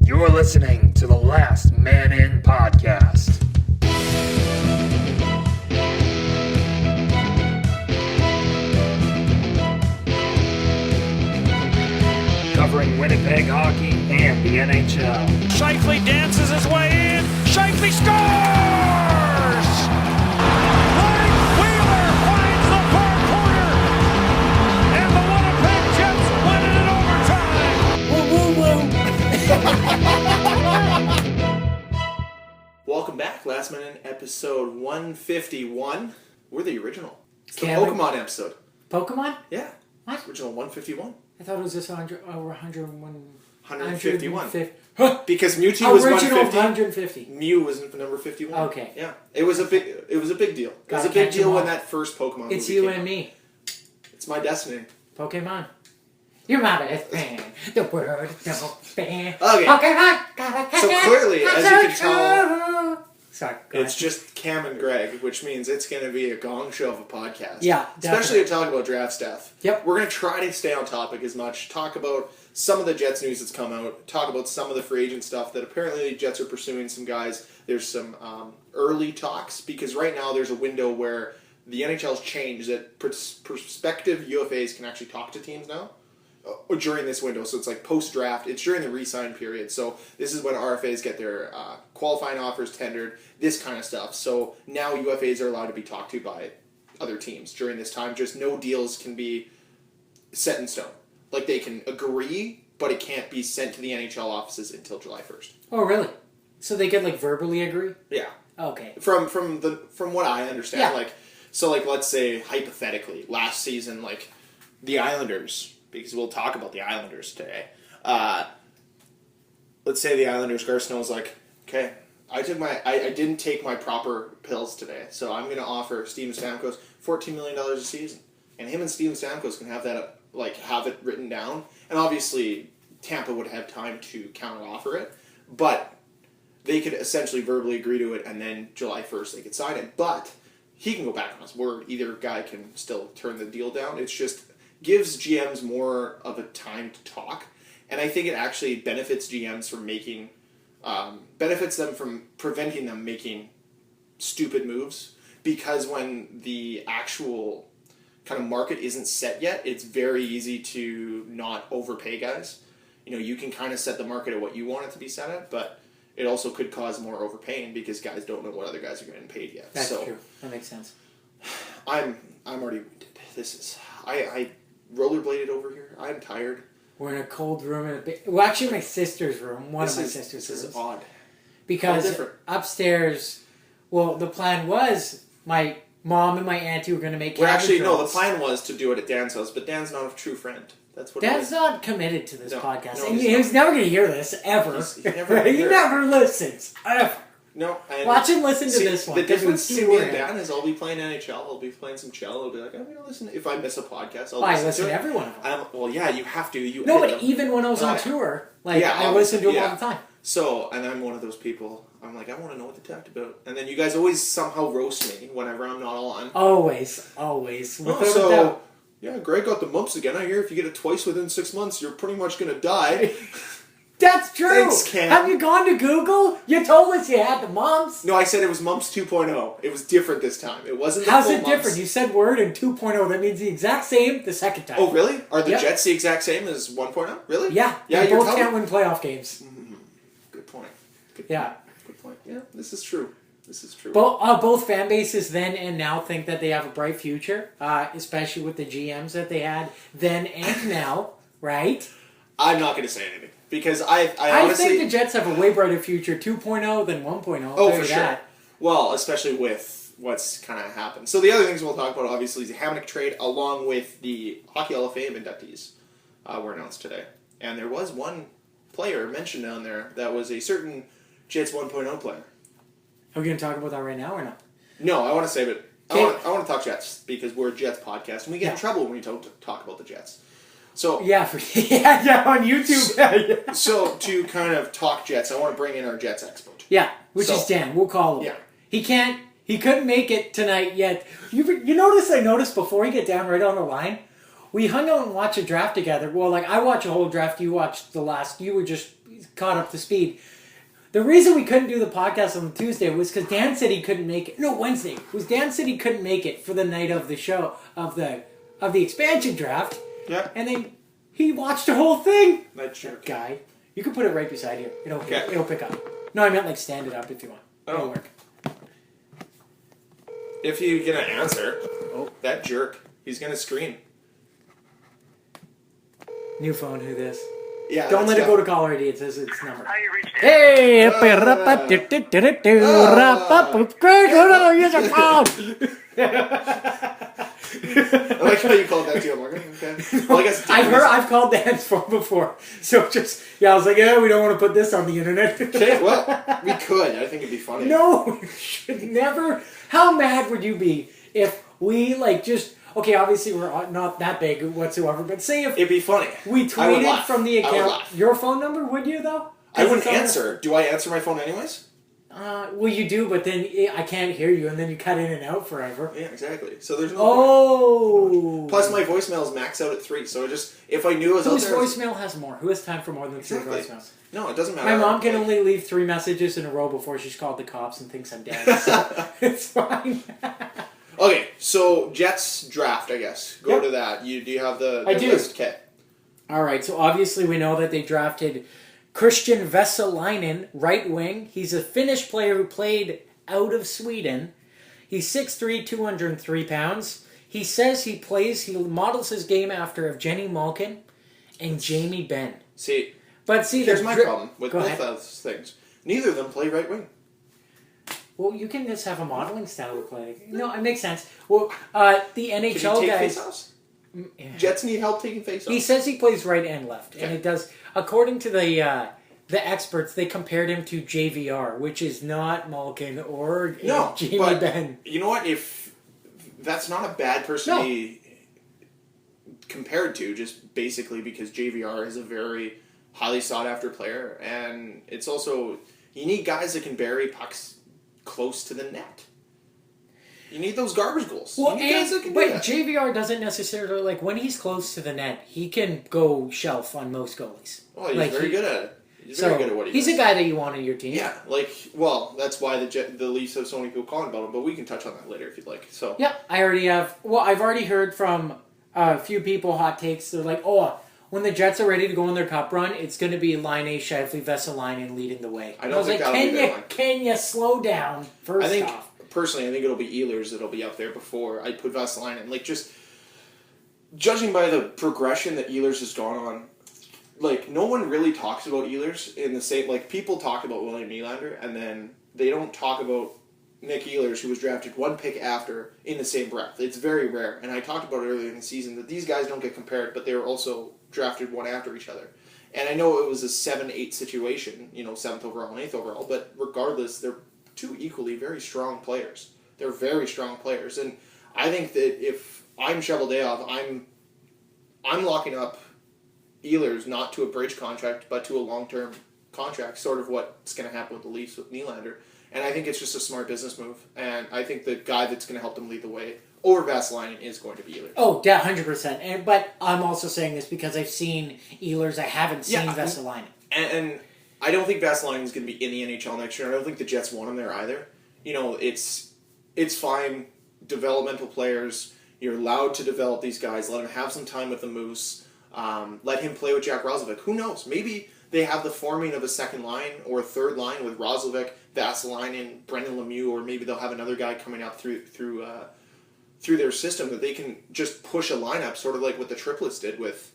You're listening to the Last Man In podcast. Covering Winnipeg hockey and the NHL. Scheifele dances his way in. Scheifele scores! Mike Wheeler finds the far corner. And the Winnipeg Jets win it in overtime. Welcome back, Last Man In, episode 151. We're the original. It's the Can't we- Pokemon episode. Pokemon? Yeah. What? Original 151. I thought it was just 100, 101. 151. Huh. Because Mewtwo was Original 150. 150. Mew was number 51. Okay. Yeah. It was a big deal. It was a Gotta big catch deal them when all. that first Pokemon It's movie you came and out. me. It's my destiny. Pokemon. You're my best friend. The world don't fan. Okay. Pokemon. Gotta catch So it. clearly, as you can tell, Sorry. go it's ahead. just Cam and Greg, which means it's going to be a gong show of a podcast. Yeah, Especially to talk about draft stuff. Yep. We're going to try to stay on topic as much, talk about some of the Jets news that's come out, talk about some of the free agent stuff that apparently the Jets are pursuing some guys. There's some early talks, because right now there's a window where the NHL's changed that prospective UFAs can actually talk to teams now during this window. So it's like post-draft. It's during the re-sign period. So this is when RFAs get their qualifying offers tendered, this kind of stuff. So now UFAs are allowed to be talked to by other teams during this time. Just no deals can be set in stone. Like, they can agree, but it can't be sent to the NHL offices until July 1st. Oh, really? So they could, like, verbally agree? Yeah. Okay. From what I understand, Yeah. let's say hypothetically, last season, like, the Islanders, because we'll talk about the Islanders today. Let's say the Islanders, Garth Snow's like, okay, I didn't take my proper pills today, so I'm going to offer Steven Stamkos $14 million a season, and him and Steven Stamkos can have that, have it written down, and obviously Tampa would have time to counteroffer it, but they could essentially verbally agree to it, and then July 1st they could sign it. But he can go back on his word. Either guy can still turn the deal down. It's just gives GMs more of a time to talk, and I think it actually benefits GMs from making, benefits them from preventing them making stupid moves, because when the actual kind of market isn't set yet, it's very easy to not overpay guys. You can kind of set the market at what you want it to be set at, but it also could cause more overpaying because guys don't know what other guys are getting paid yet. That's true. That makes sense. I'm already winded. I rollerbladed over here. I'm tired. We're in a cold room. Well, actually, my sister's room. One of my sister's This rooms. is odd. Because different. upstairs, well, the plan was my mom and my auntie were going to make Well, cabbage actually, no. The rolls. plan was to do it at Dan's house, but Dan's not a true friend. That's what. Dan's it is. not committed to this No, podcast. no, and he's he's never going to hear this, ever. He's never gonna He hear it. never listens. Ever. No. And Watch him listen to this one. The 'cause difference we between me and were- Dan is I'll be playing NHL. I'll be playing some cello. I'll be like, I'm going to listen. If I miss a podcast, I'll I listen listen to to it. every one of them. Well, yeah, you have to. No, edit but them. even when I was on Yeah. tour, I Yeah, listened to them yeah. all the time. So, and I'm one of those people. I'm like, I want to know what they talked about. And then you guys always somehow roast me whenever I'm not on. Always. Oh, Without a so, doubt. yeah, Greg got the mumps again. I hear if you get it twice within 6 months, you're pretty much going to die. That's true. Thanks, Cam. Have you gone to Google? You told us you had the mumps. No, I said it was mumps 2.0. It was different this time. It wasn't the How's full it different? mumps. You said word in 2.0. That means the exact same the second time. Oh, really? Are the Yep. Jets the exact same as 1.0? Really? Yeah. Yeah, They you're both telling can't win playoff games. Good point. Yeah. Good point. Yeah, this is true. This is true. Both fan bases then and now think that they have a bright future, especially with the GMs that they had then and now, right? I'm not going to say anything. Because I I honestly... think the Jets have a way brighter future 2.0 than 1.0. I'll Oh, tell for you sure. that. Well, especially with what's kind of happened. So the other things we'll talk about, obviously, is the Hamonic trade, along with the Hockey Hall of Fame inductees were announced today. And there was one player mentioned down there that was a certain Jets 1.0 player. Are we going to talk about that right now or not? No, I want to save it. Okay. I want to talk Jets, because we're a Jets podcast, and we get in trouble when we talk about the Jets. So, Yeah, on YouTube. Yeah. so to kind of talk Jets, I want to bring in our Jets expert. Yeah, which So- is Dan. We'll call him. Yeah. He couldn't make it tonight yet. You noticed before he get down right on the line, we hung out and watched a draft together. Well, like, I watch a whole draft, you watched the last, you were just caught up to speed. The reason we couldn't do the podcast on Tuesday was because Dan said he couldn't make it. No, Wednesday. It was Dan said he couldn't make it for the night of the show of the expansion draft. Yeah. And then he watched the whole thing. That jerk. Guy, you can put it right beside you. It'll pick up. No, I meant like stand it up if you want. It'll work. If you get an answer, that jerk, he's gonna scream. New phone. Who this? Yeah. Don't let it definitely- go to caller ID. It says its number. How you reached it? Hey, use your phone. I like how you called that too. I'm like, okay. Well, I guess I've called Dan's phone before, so I was like, yeah, we don't want to put this on the internet. Okay, well, we could. I think it'd be funny. No, you should never. How mad would you be if we okay, obviously we're not that big whatsoever, but say if It'd be funny. we I would tweeted laugh. from the I would account laugh. your phone number, would you though? I wouldn't It's on answer. Do I answer my phone anyways? Well, you do, but then I can't hear you, and then you cut in and out forever. Yeah, exactly. So there's no Oh. Plus, my voicemail is maxed out at 3, so if I knew it was Whose out there... voicemail has more? Who has time for more than Exactly. 3 voicemails? No, it doesn't matter. My mom can only leave 3 messages in a row before she's called the cops and thinks I'm dead. So it's fine. Okay, so Jets draft, I guess. Go Yep. to that. Do you have the I do. list? Okay. All right, so obviously we know that they drafted Christian Vesalainen, right wing. He's a Finnish player who played out of Sweden. He's 6'3", 203 pounds. He says he models his game after Evgeny Malkin and Jamie Benn. See, But see, here's the my dri- problem with Go both ahead. those things. Neither of them play right wing. Well, you can just have a modeling style of play. No, it makes sense. Well, the Can NHL you take guys... faceoffs? Yeah. Jets need help taking faceoffs. He says he plays right and left, and Okay. it does. According to the experts, they compared him to JVR, which is not Malkin or No, Jamie but Benn. you know what? If that's not a bad person to be compared to, just basically because JVR is a very highly sought after player, and it's also you need guys that can bury pucks close to the net. You need those garbage goals. Well, you need guys that can do but that. JVR doesn't necessarily when he's close to the net, he can go shelf on most goalies. Oh, he's very good at it. He's So very good at what he he's does. a guy that you want on your team. Yeah, that's why the Leafs have so many people calling about him. But we can touch on that later if you'd like. So Yeah, I already have. Well, I've already heard from a few people hot takes. They're like, oh, when the Jets are ready to go on their cup run, it's going to be Line A, Shifley, Vesalainen leading the way. I don't was think like, that'll be their line. can you slow down first I think off? personally, I think it'll be Ehlers that'll be up there before I put Vesalainen. Just judging by the progression that Ehlers has gone on, no one really talks about Ehlers in the same. People talk about William Nylander, and then they don't talk about Nick Ehlers, who was drafted 1 pick after, in the same breath. It's very rare, and I talked about it earlier in the season that these guys don't get compared, but they were also drafted one after each other. And I know it was a 7-8 situation, 7th overall and 8th overall, but regardless, they're two equally very strong players. They're very strong players, and I think that if I'm Cheveldayoff, I'm locking up Ehlers not to a bridge contract, but to a long-term contract, sort of what's going to happen with the Leafs with Nylander. And I think it's just a smart business move, and I think the guy that's going to help them lead the way over Vesalainen is going to be Ehlers. Oh, yeah, 100%. But I'm also saying this because I've seen Ehlers. I haven't seen Vesalainen. And I don't think Vesalainen is going to be in the NHL next year. I don't think the Jets want him there either. It's fine. Developmental players, you're allowed to develop these guys. Let him have some time with the Moose. Let him play with Jack Roslovic. Who knows? Maybe they have the forming of a second line or a third line with Roslovic, Vesalainen, Brendan Lemieux, or maybe they'll have another guy coming up through their system that they can just push a lineup, sort of like what the triplets did with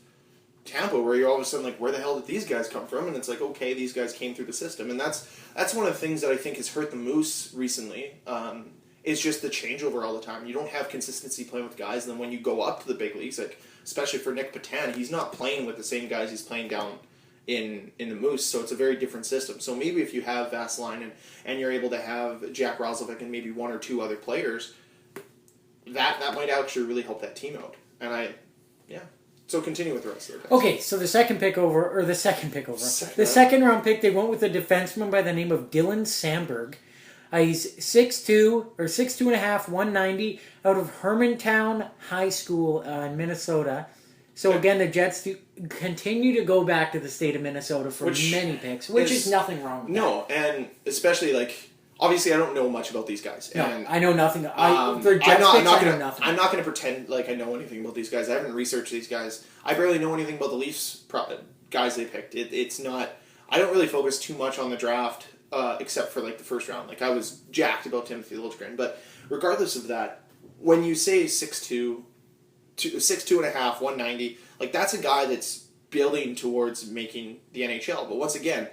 Tampa, where you're all of a sudden like, where the hell did these guys come from? And it's like, okay, these guys came through the system, and that's one of the things that I think has hurt the Moose recently. It's just the changeover all the time. You don't have consistency playing with guys, and then when you go up to the big leagues, especially for Nick Patan, he's not playing with the same guys he's playing down in the Moose, so it's a very different system. So maybe if you have Vesalainen and you're able to have Jack Roslovic and maybe 1 or 2 other players, that might actually really help that team out. And so continue with the rest of it. Okay, so the second round pick, they went with a defenseman by the name of Dylan Sandberg. He's 6'2", 190, out of Hermantown High School in Minnesota. So again, the Jets continue to go back to the state of Minnesota for many picks, which is nothing wrong with that. And especially obviously I don't know much about these guys. No, And I know nothing. I'm I know nothing. I'm not gonna pretend like I know anything about these guys. I haven't researched these guys. I barely know anything about the Leafs guys they picked. It's not. I don't really focus too much on the draft, except for the first round. I was jacked about Timothy Liljegren, but regardless of that, when you say 6'2", 6'2.5", 190, that's a guy that's building towards making the NHL. But once again,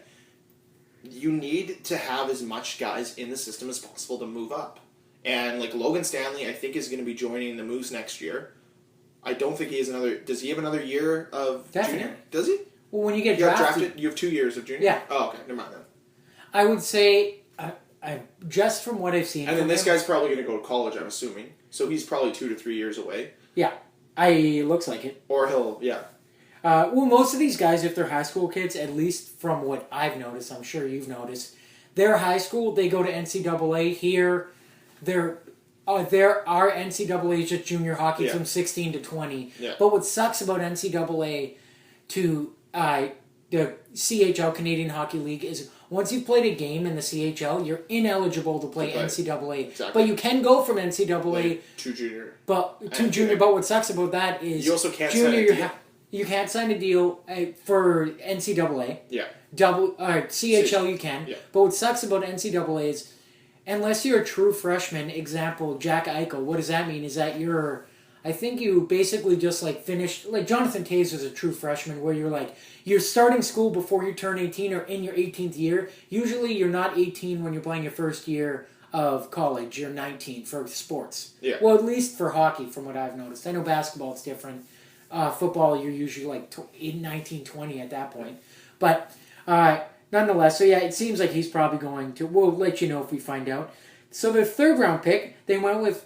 you need to have as much guys in the system as possible to move up. And Logan Stanley, I think, is going to be joining the Moose next year. I don't think he has another. Does he have another year of Definitely. junior? Does he? Well, when you get drafted, you have 2 years of junior. Yeah. Oh, okay. Never mind then. I would say, just from what I've seen, and then this guy's probably going to go to college. I'm assuming. So he's probably 2 to 3 years away. Yeah, looks like it. Or he'll, yeah. Well, most of these guys, if they're high school kids, at least from what I've noticed, I'm sure you've noticed, they're high school, they go to NCAA. Here, there are NCAA's just junior hockey from 16 to 20. Yeah. But what sucks about NCAA to the CHL, Canadian Hockey League, is once you've played a game in the CHL, you're ineligible to play NCAA. Exactly. But you can go from NCAA to junior. But what sucks about that is you also can't junior, sign a deal. You can't sign a deal for NCAA. Yeah. CHL you can. Yeah. But what sucks about NCAA is, unless you're a true freshman, example, Jack Eichel, what does that mean? Is that I think you basically just finished, Jonathan Toews was a true freshman where you're starting school before you turn 18 or in your 18th year. Usually you're not 18 when you're playing your first year of college. You're 19 for sports. Yeah. Well, at least for hockey, from what I've noticed. I know basketball it's different. Football, you're usually 19, 20 at that point. But nonetheless, so yeah, it seems like he's probably going to. We'll let you know if we find out. So their third round pick, they went with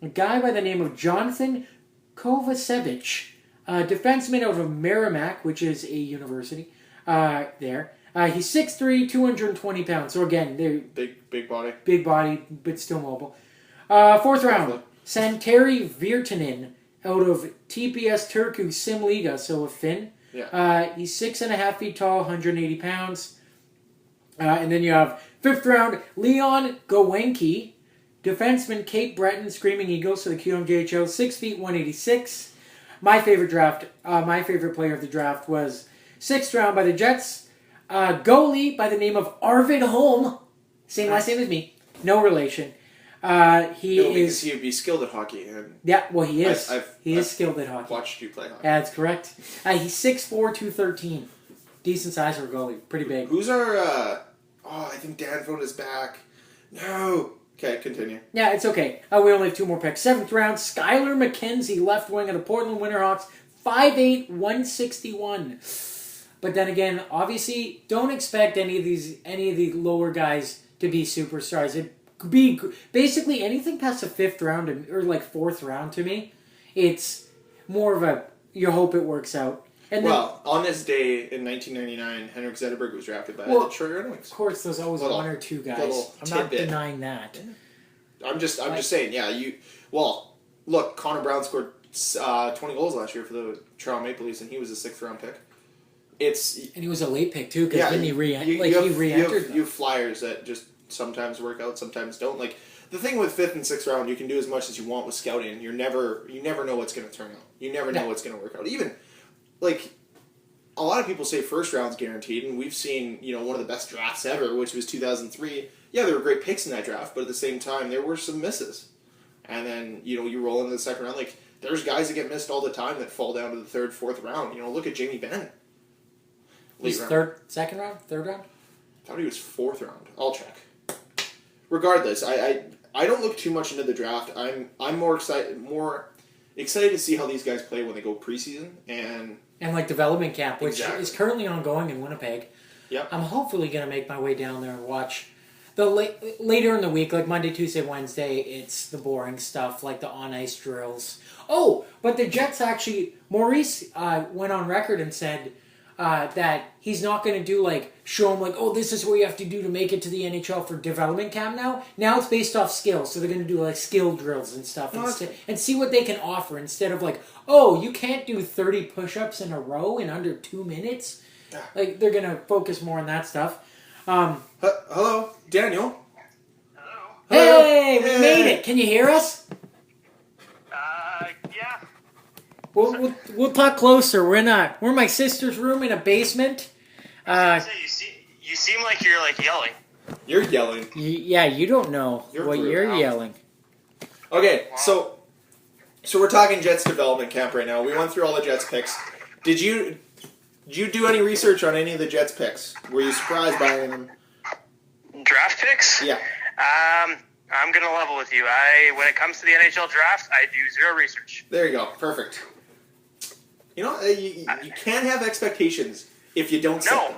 a guy by the name of Jonathan Kovacevic, defenseman out of Merrimack, which is a university there. He's 6'3", 220 pounds. So again, they're big body. Big body, but still mobile. Fourth round, Santeri Virtanen out of TPS Turku Simliga, so a Finn. Yeah. He's 6.5 feet tall, 180 pounds. And then you have fifth round, Leon Gowenke, defenseman Cape Breton, Screaming Eagles, so the QMJHL, 6 feet, 186. My favorite player of the draft was sixth round by the Jets. Goalie by the name of Arvid Holm, same last name as me, no relation. He's skilled at hockey. And yeah, well, he is. He is I've skilled at hockey. Watched you play hockey. That's correct. He's 6'4", 213. Decent size for a goalie. Pretty big. Who's our... I think Danford is back. No. Okay, continue. Yeah, it's okay. We only have 2 more picks. Seventh round, Skylar McKenzie, left wing of the Portland Winterhawks, 5'8", 161. But then again, obviously, don't expect any of the lower guys to be superstars. It could be basically anything past the fifth round or fourth round to me. It's more of you hope it works out. And on this day in 1999, Henrik Zetterberg was drafted by the Detroit Red Wings. Of course, there's always one or two guys. I'm not denying that. I'm just saying, yeah. Look, Connor Brown scored 20 goals last year for the Toronto Maple Leafs, and he was a 6th round pick. And he was a late pick too, because then he re-entered. You have flyers that just sometimes work out, sometimes don't. The thing with 5th and 6th round, you can do as much as you want with scouting. You never know what's going to turn out. You never know what's going to work out. Even a lot of people say first round's guaranteed, and we've seen one of the best drafts ever, which was 2003. Yeah, there were great picks in that draft, but at the same time, there were some misses. And then you roll into the second round. There's guys that get missed all the time that fall down to the 3rd, 4th round. Look at Jamie Benn. He's second round, 3rd round. I thought he was 4th round. I'll check. Regardless, I don't look too much into the draft. I'm more excited to see how these guys play when they go preseason and development camp, which is currently ongoing in Winnipeg. Yeah, I'm hopefully going to make my way down there and watch the later in the week, Monday, Tuesday, Wednesday. It's the boring stuff, the on ice drills. Oh, but the Jets actually, Maurice went on record and said that he's not going to do show him this is what you have to do to make it to the NHL for development camp now. Now it's based off skill, so they're going to do skill drills and stuff and see what they can offer instead of you can't do 30 push-ups in a row in under 2 minutes. They're going to focus more on that stuff. Hello, Daniel. Hey, we made it. Can you hear us? Yeah. We'll talk closer. We're in my sister's room in a basement. You seem like you're yelling. You're yelling. You don't know what you're yelling. Okay, so we're talking Jets development camp right now. We went through all the Jets picks. Did you do any research on any of the Jets picks? Were you surprised by any of them? Draft picks? Yeah. I'm going to level with you. When it comes to the NHL draft, I do zero research. There you go. Perfect. You know, you can't have expectations if you don't set them.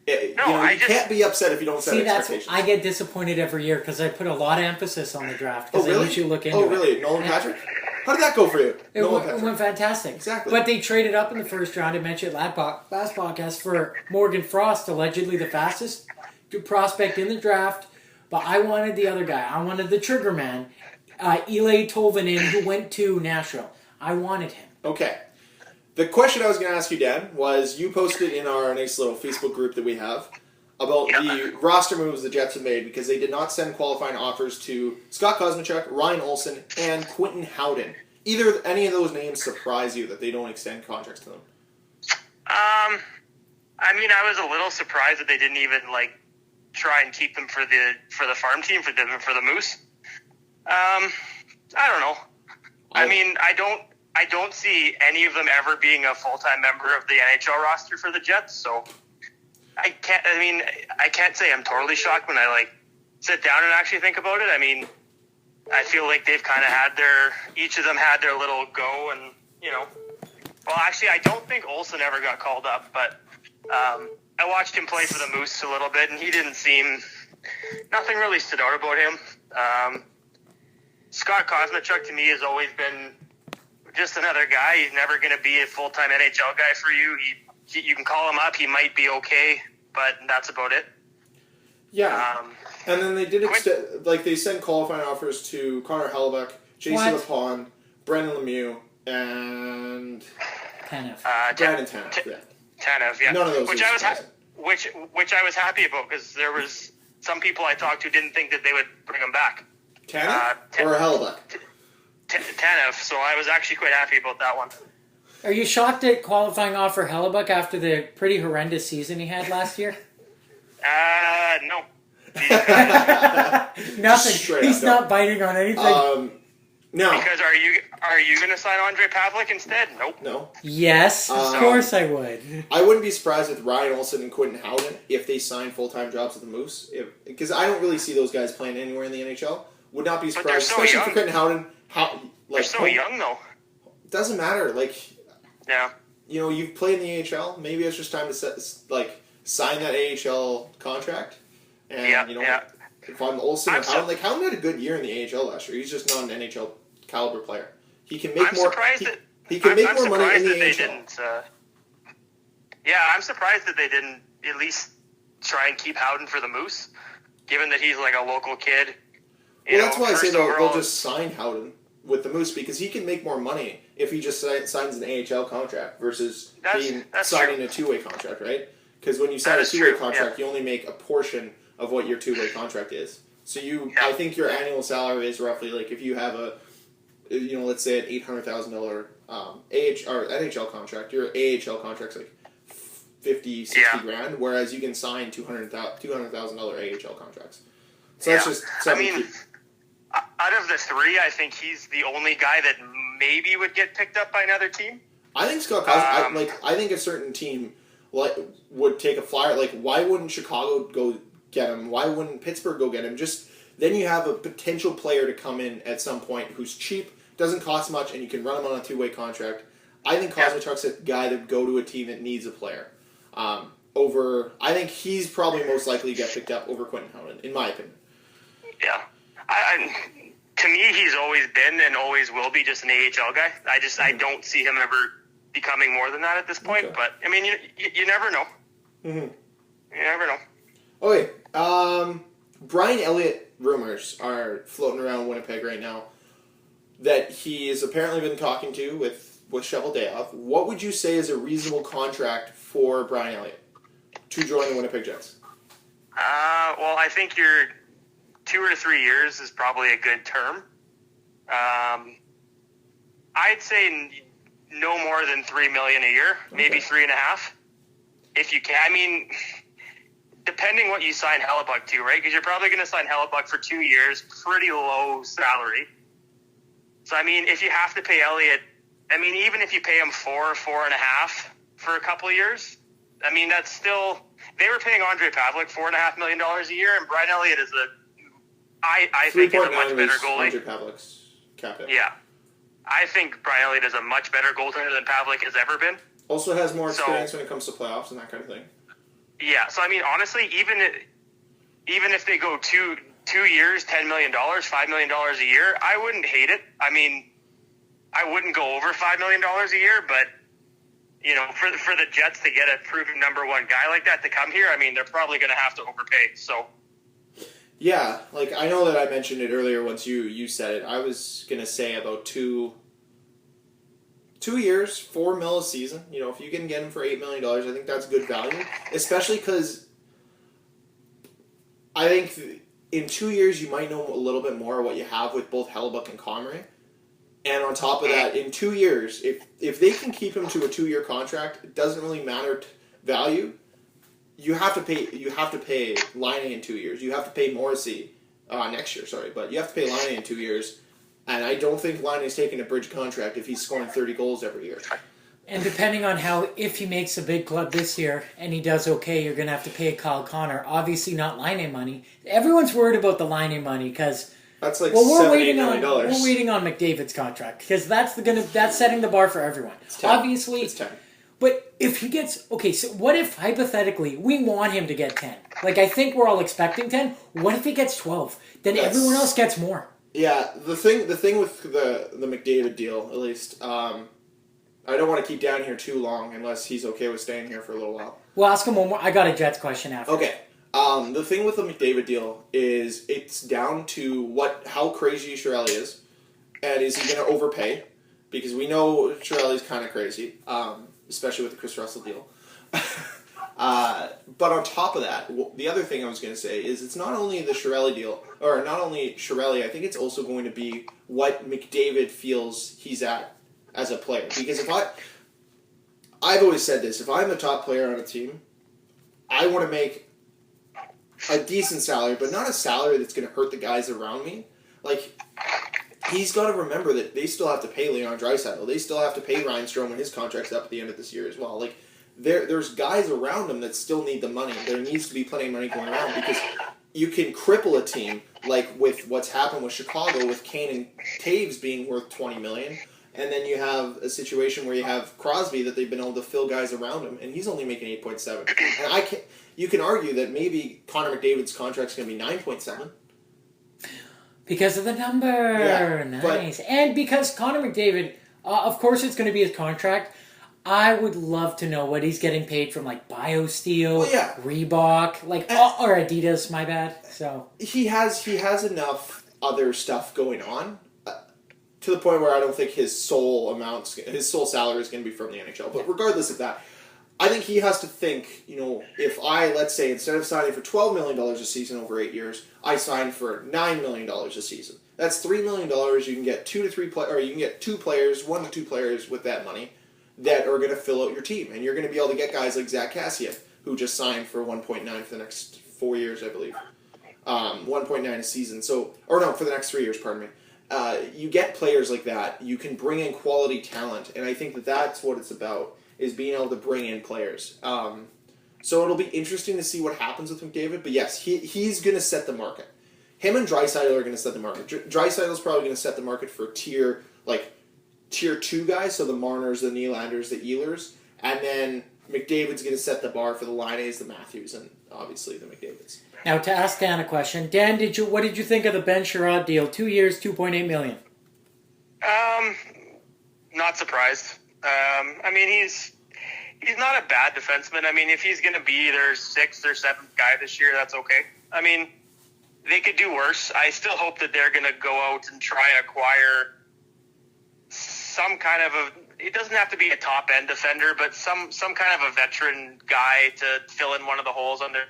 You can't be upset if you don't set expectations. I get disappointed every year because I put a lot of emphasis on the draft because I usually look into it. Oh, really? Nolan Patrick? How did that go for you? It went fantastic. Exactly. But they traded up in the first round. I mentioned last podcast for Morgan Frost, allegedly the fastest prospect in the draft. But I wanted the other guy. I wanted the trigger man, Eli Tolvanen, who went to Nashville. I wanted him. Okay. The question I was going to ask you, Dan, was you posted in our nice little Facebook group that we have about the roster moves the Jets have made because they did not send qualifying offers to Scott Kosmachuk, Ryan Olsen, and Quentin Howden. Any of those names surprise you that they don't extend contracts to them? I was a little surprised that they didn't even try and keep them for the farm team for the Moose. I don't know. I don't see any of them ever being a full-time member of the NHL roster for the Jets, so I can't say I'm totally shocked when I sit down and actually think about it. I feel like they've kind of each of them had their little go, and well, actually, I don't think Olsen ever got called up, but I watched him play for the Moose a little bit, and nothing really stood out about him. Scott Kosmachuk to me has always been just another guy. He's never going to be a full-time NHL guy for you. You can call him up. He might be okay, but that's about it. Yeah. And then they did they sent qualifying offers to Connor Hellebuck, J.C. LaPon, Brendan Lemieux, and Tanev. Brandon Tanev. Yeah. Tanev, yeah. None of those. Which I was happy about because there was some people I talked to didn't think that they would bring him back. Tanev or Hellebuck? Tanev. So I was actually quite happy about that one. Are you shocked at qualifying offer Hellebuck after the pretty horrendous season he had last year? No. Nothing. He's not biting on anything. No. Because are you going to sign Andre Pavlik instead? Nope. No. Yes, of course I would. I wouldn't be surprised with Ryan Olsen and Quentin Howden if they sign full-time jobs with the Moose. Because I don't really see those guys playing anywhere in the NHL. Would not be surprised, especially for Quentin Howden. They're so young, though. Doesn't matter. Yeah. You've played in the AHL. Maybe it's just time to sign that AHL contract. And if I'm Olsen or Howden, Howden had a good year in the AHL last year. He's just not an NHL caliber player. He can make more. He can make more money in the AHL. I'm surprised that they didn't at least try and keep Howden for the Moose, given that he's a local kid. That's why I say they'll just sign Howden with the Moose because he can make more money if he just signs an AHL contract versus signing a two-way contract, right? Because when you sign a two-way contract, you only make a portion of what your two-way contract is. So I think your annual salary is roughly if you have let's say an $800,000 NHL contract, your AHL contract's $50,000-$60,000 grand, whereas you can sign $200,000 AHL contracts. So that's just something. Out of the three, I think he's the only guy that maybe would get picked up by another team. I think Scott Cousins. I think a certain team would take a flyer. Why wouldn't Chicago go get him? Why wouldn't Pittsburgh go get him? Just then you have a potential player to come in at some point who's cheap, doesn't cost much, and you can run him on a two-way contract. I think Kosmachuk's a guy that would go to a team that needs a player. I think he's probably most likely to get picked up over Quentin Howden, in my opinion. Yeah. To me, he's always been and always will be just an AHL guy. I don't see him ever becoming more than that at this point. Okay. But, I mean, you never know. Mm-hmm. You never know. Okay. Brian Elliott rumors are floating around Winnipeg right now that he has apparently been talking to with Shovel Dayoff. What would you say is a reasonable contract for Brian Elliott to join the Winnipeg Jets? Well, I think your 2 or 3 years is probably a good term. I'd say no more than $3 million a year, maybe $3.5 million, if you can. I mean, depending what you sign Hellebuck to, right? Because you're probably going to sign Hellebuck for 2 years, pretty low salary. So I mean, if you have to pay Elliott, I mean, even if you pay him 4.5 for a couple of years, I mean, that's still. They were paying Andre Pavlik $4.5 million a year, and Brian Elliott is I think is a much better goalie. Andre Pavlik's cap hit. Yeah. I think Brian Elliott is a much better goaltender than Pavlik has ever been. Also has more experience when it comes to playoffs and that kind of thing. Yeah, so I mean, honestly, even if they go two years, $10 million, $5 million a year, I wouldn't hate it. I mean, I wouldn't go over $5 million a year, but you know, for the Jets to get a proven number one guy like that to come here, I mean, they're probably going to have to overpay. So. Yeah, like I know that I mentioned it earlier once you said it. I was gonna say about 2 years, $4 million a season. You know, if you can get him for $8 million, I think that's good value. Especially because I think in 2 years you might know a little bit more what you have with both Hellebuck and Comrie. And on top of that, in 2 years, if they can keep him to a 2-year contract, it doesn't really matter value. You have to pay Laine in 2 years. You have to pay Morrissey next year. Sorry, but you have to pay Laine in 2 years. And I don't think Laine is taking a bridge contract if he's scoring 30 goals every year. And depending on if he makes a big club this year and he does okay, you're going to have to pay Kyle Connor. Obviously not Laine money. Everyone's worried about the Laine money because that's like we're $7-8 million. We're waiting on McDavid's contract because that's setting the bar for everyone. It's 10. Obviously, it's 10. But if he gets so what if hypothetically we want him to get 10? Like I think we're all expecting 10. What if he gets 12? Then everyone else gets more. Yeah, the thing with the McDavid deal, at least, I don't want to keep down here too long unless he's okay with staying here for a little while. We'll ask him one more. I got a Jets question after. Okay. The thing with the McDavid deal is it's down to how crazy Chiarelli is, and is he going to overpay? Because we know Chiarelli's kind of crazy, especially with the Chris Russell deal. But on top of that, the other thing I was going to say is it's not only the Chiarelli deal, or not only Chiarelli, I think it's also going to be what McDavid feels he's at as a player. Because I've always said this, if I'm a top player on a team, I want to make a decent salary, but not a salary that's going to hurt the guys around me. Like, he's got to remember that they still have to pay Leon Draisaitl. They still have to pay Ryan Strome when his contract's up at the end of this year as well. Like, there's guys around them that still need the money. There needs to be plenty of money going around because you can cripple a team like with what's happened with Chicago with Kane and Taves being worth $20 million, and then you have a situation where you have Crosby that they've been able to fill guys around him, and he's only making 8.7. And you can argue that maybe Connor McDavid's contract's going to be 9.7. Because of the number. Yeah, nice. And because Connor McDavid, of course it's going to be his contract. I would love to know what he's getting paid from like BioSteel, Reebok, or Adidas, my bad. So he has enough other stuff going on to the point where I don't think his sole salary is going to be from the NHL. But regardless of that, I think he has to think, if I, let's say, instead of signing for $12 million a season over 8 years, I sign for $9 million a season. That's $3 million. You can get 2 to 3 or you can get 2 players, 1 to 2 players with that money that are going to fill out your team. And you're going to be able to get guys like Zach Kassian, who just signed for 1.9 for the next 4 years, I believe. 1.9 a season. For the next 3 years, pardon me. You get players like that. You can bring in quality talent. And I think that that's what it's about, is being able to bring in players. So it'll be interesting to see what happens with McDavid. But yes, he's going to set the market. Him and Draisaitl are going to set the market. Draisaitl's probably going to set the market for tier 2 guys, so the Marners, the Nylanders, the Ehlers. And then McDavid's going to set the bar for the Laines, the Matthews, and obviously the McDavids. Now, to ask Dan a question. Dan, what did you think of the Ben Sherrod deal? 2 years, $2.8 million. Not surprised. I mean, he's not a bad defenseman. I mean, if he's going to be their 6th or 7th guy this year, that's okay. I mean, they could do worse. I still hope that they're going to go out and try and acquire some kind of it doesn't have to be a top-end defender, but some kind of a veteran guy to fill in one of the holes on their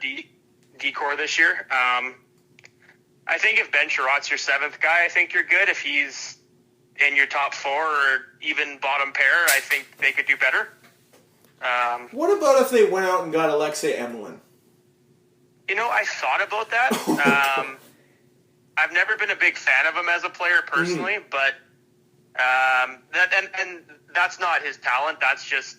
D-core this year. I think if Ben Sherratt's your 7th guy, I think you're good. If he's in your top 4 or even bottom pair, I think they could do better. What about if they went out and got Alexei Emelin? I thought about that. I've never been a big fan of him as a player personally, but and that's not his talent. That's just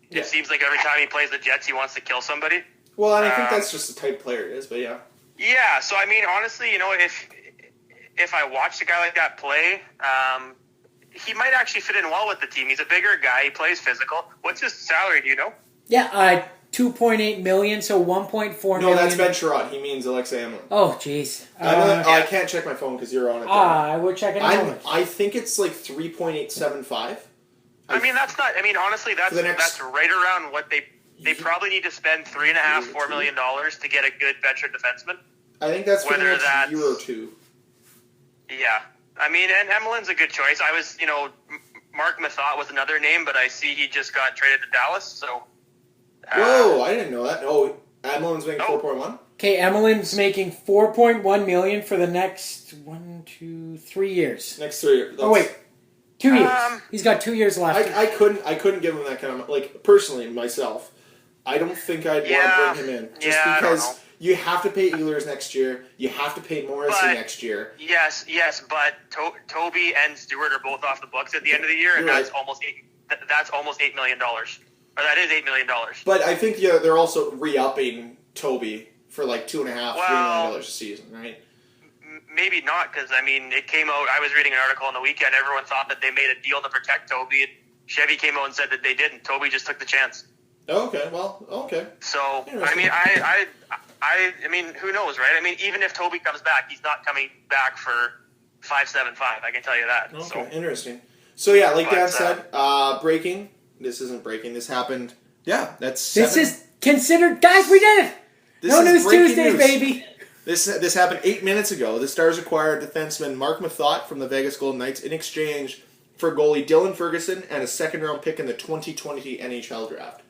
it seems like every time he plays the Jets, he wants to kill somebody. Well, and I think that's just the type of player it is, but yeah. Yeah, so I mean, honestly, if I watched a guy like that play, he might actually fit in well with the team. He's a bigger guy. He plays physical. What's his salary? Do you know? Yeah, $2.8 million, so $1.4 million. No, that's Ben Sherratt. He means Alexei Emelin. Oh, jeez. I can't check my phone because you're on it. I will check it out. I think it's like 3.875. I mean, that's not. I mean, honestly, that's right around what they probably need to spend $3.5-4 million to get a good veteran defenseman. I think that's for the next year or two. Yeah, I mean, and Emelin's a good choice. I was, Mark Mathot was another name, but I see he just got traded to Dallas. So. Whoa! I didn't know that. Oh, Emelin's making 4.1. Okay, Emelin's making $4.1 million for the next 3 years. Next 3 years. Oh wait, 2 years. He's got 2 years left. I couldn't give him that kind of personally myself. I don't think I'd want to bring him in just because you have to pay Ehlers next year. You have to pay Morrissey next year. Yes, but Toby and Stewart are both off the books at the end of the year, and that's almost $8 million. Or that is $8 million. But I think they're also re-upping Toby for like $2.5-3 million a season, right? Maybe not, because I mean, it came out. I was reading an article on the weekend. Everyone thought that they made a deal to protect Toby. And Chevy came out and said that they didn't. Toby just took the chance. Oh, okay. Well, okay. So I mean, I mean, who knows, right? I mean, even if Toby comes back, he's not coming back for $5.75. I can tell you that. Okay, so. Interesting. So yeah, like Dan said, breaking. This isn't breaking. This happened. Yeah, that's. This is considered, guys. We did it. No News Tuesdays, baby. This happened 8 minutes ago. The Stars acquired defenseman Mark Mathot from the Vegas Golden Knights in exchange for goalie Dylan Ferguson and a second-round pick in the 2020 NHL draft.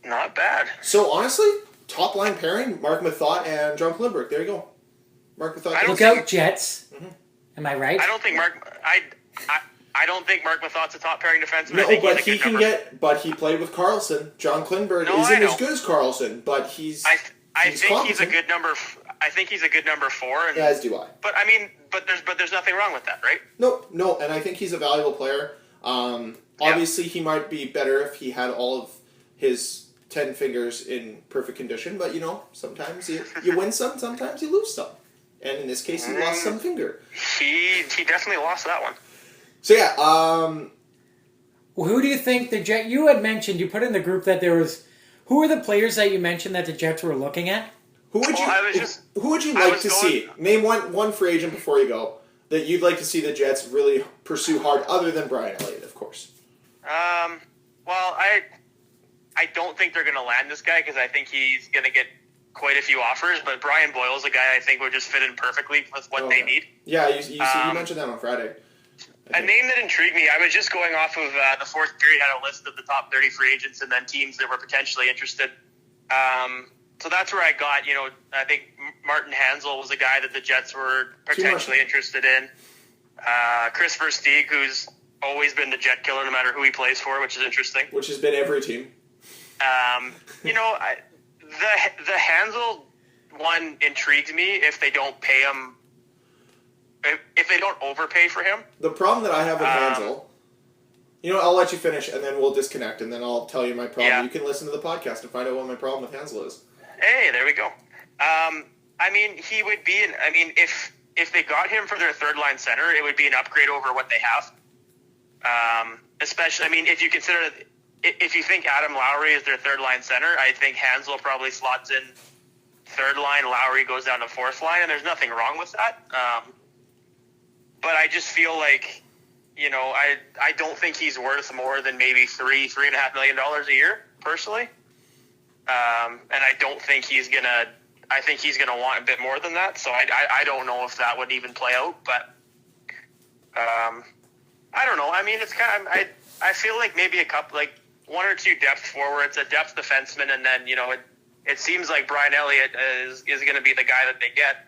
Not bad. So honestly, top line pairing: Mark Mathot and John Klingberg. There you go. Mark Mathot. Look out, Jets. Mm-hmm. Am I right? I don't think I don't think Mark Mathot's a top pairing defenseman. No, but he can get. But he played with Carlson. John Klingberg isn't as good as Carlson, but he's. I think he's a good number. I think he's a good number 4. And, as do I. But I mean, but there's nothing wrong with that, right? No, and I think he's a valuable player. Obviously, he might be better if he had all of his 10 fingers in perfect condition. But sometimes you win some, sometimes you lose some, and in this case, he lost some finger. He definitely lost that one. So yeah. Well, who do you think the Jets? You had mentioned, you put in the group that there was. Who are the players that you mentioned that the Jets were looking at? Who would you like to see? Name one free agent before you go that you'd like to see the Jets really pursue hard, other than Brian Elliott, of course. Well, I don't think they're going to land this guy because I think he's going to get quite a few offers. But Brian Boyle's a guy I think would just fit in perfectly with what they need. Yeah, you mentioned that on Friday. A name that intrigued me, I was just going off of the fourth period, had a list of the top 30 free agents and then teams that were potentially interested. So that's where I got, I think Martin Hansel was a guy that the Jets were potentially interested in. Chris Versteeg, who's always been the Jet killer no matter who he plays for, which is interesting. Which has been every team. The Hansel one intrigues me if they don't pay him. If they don't overpay for him. The problem that I have with Hansel, I'll let you finish and then we'll disconnect and then I'll tell you my problem. Yeah. You can listen to the podcast and find out what my problem with Hansel is. Hey, there we go. I mean, he would be if they got him for their third line center, it would be an upgrade over what they have. Especially, I mean, if you think Adam Lowry is their third line center, I think Hansel probably slots in third line, Lowry goes down to fourth line, and there's nothing wrong with that. But I just feel like I don't think he's worth more than maybe $3.5 million a year, personally. And I don't think he's gonna. I think he's gonna want a bit more than that. So I don't know if that would even play out. But I don't know. I mean, it's kind of. I feel like maybe a couple, like one or two depth forwards, a depth defenseman, and then it seems like Brian Elliott is going to be the guy that they get.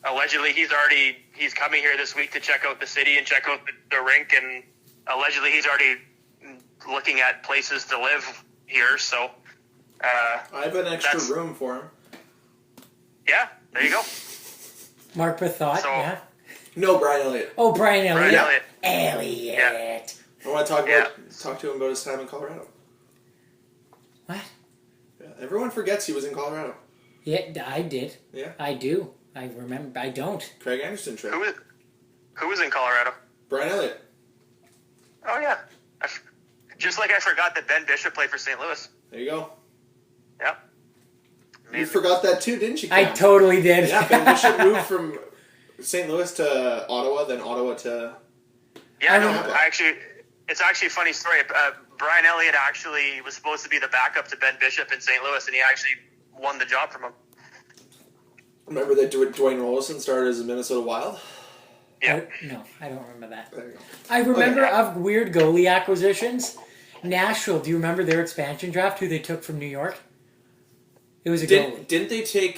Allegedly, he's coming here this week to check out the city and check out the rink, and allegedly he's already looking at places to live here. So I have an extra room for him. Yeah, there you go. Mark Bethot, So- yeah. No, Brian Elliott. Oh, Brian Elliott. Brian Elliott. Elliott. Yeah. I want to talk to him about his time in Colorado. What? Yeah, everyone forgets he was in Colorado. Yeah, I did. Yeah. I do. I remember. I don't. Craig Anderson trip. Who was in Colorado? Brian Elliott. Oh yeah, just like I forgot that Ben Bishop played for St. Louis. There you go. Yeah. You forgot that too, didn't you? I Cam? totally did. Yeah, Ben Bishop moved from St. Louis to Ottawa, then Ottawa to... Yeah, no, remember. it's actually a funny story. Brian Elliott actually was supposed to be the backup to Ben Bishop in St. Louis, and he actually won the job from him. Remember that Dwayne Rollison started as a Minnesota Wild? Yeah. No, I don't remember that. There you go. I remember of weird goalie acquisitions. Nashville, do you remember their expansion draft, who they took from New York? It was a goalie. Didn't they take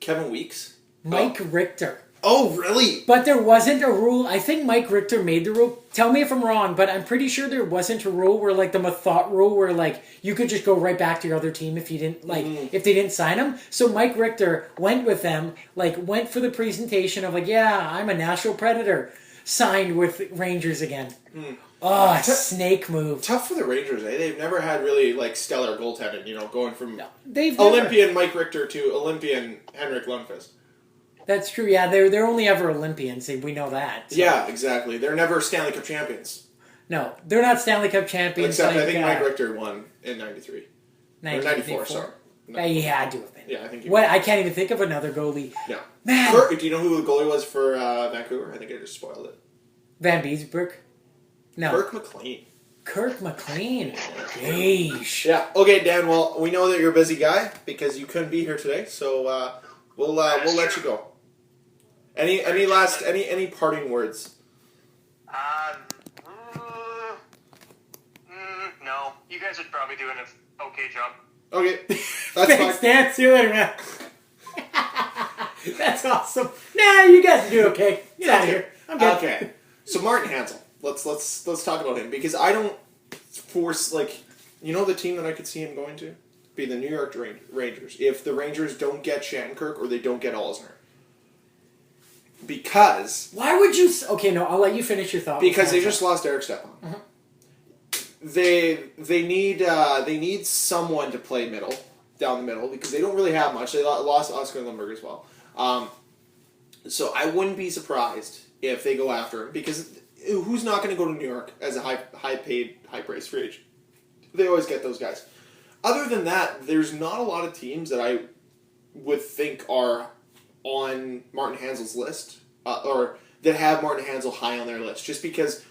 Kevin Weeks? Mike Richter. Oh, really? But there wasn't a rule. I think Mike Richter made the rule. Tell me if I'm wrong, but I'm pretty sure there wasn't a rule where, like, the Mathot rule where, like, you could just go right back to your other team if you didn't, like, if they didn't sign him. So Mike Richter went with them, like, went for the presentation of, like, yeah, I'm a Nashville Predator. Signed with Rangers again. Oh, snake move. Tough for the Rangers, eh? They've never had really, like, stellar goaltending, going from They've never- Olympian Mike Richter to Olympian Henrik Lundqvist. That's true, yeah. They're only ever Olympians. We know that. So. Yeah, exactly. They're never Stanley Cup champions. No, they're not Stanley Cup champions. Except like, I think Mike Richter won in 93. Or 94, sorry. He had to have been. Yeah, I think he What? I can't even think of another goalie. No. Man. Do you know who the goalie was for Vancouver? I think I just spoiled it. Van Beesbrook? No. Kirk McLean. Kirk McLean. Yeesh. Yeah. Okay, Dan. Well, we know that you're a busy guy because you couldn't be here today, so we'll let you go. Any parting words? No. You guys are probably doing an okay job. Okay, that's Thanks, fine. Dan. See you later, man. That's awesome. Nah, you guys do okay. Get out of here. I'm good. Okay. So Martin Hansel. Let's talk about him because I don't force the team that I could see him going to be the New York Rangers if the Rangers don't get Shattenkirk or they don't get Alzner. Because Why would you... Okay, no, I'll let you finish your thought. because they just lost Eric Stepan. They need someone to play down the middle because they don't really have much. They lost Oscar Lindbergh as well. So I wouldn't be surprised if they go after him because who's not going to go to New York as a high paid, high priced free agent? They always get those guys. Other than that, there's not a lot of teams that I would think are on Martin Hansel's list or that have Martin Hansel high on their list. Just because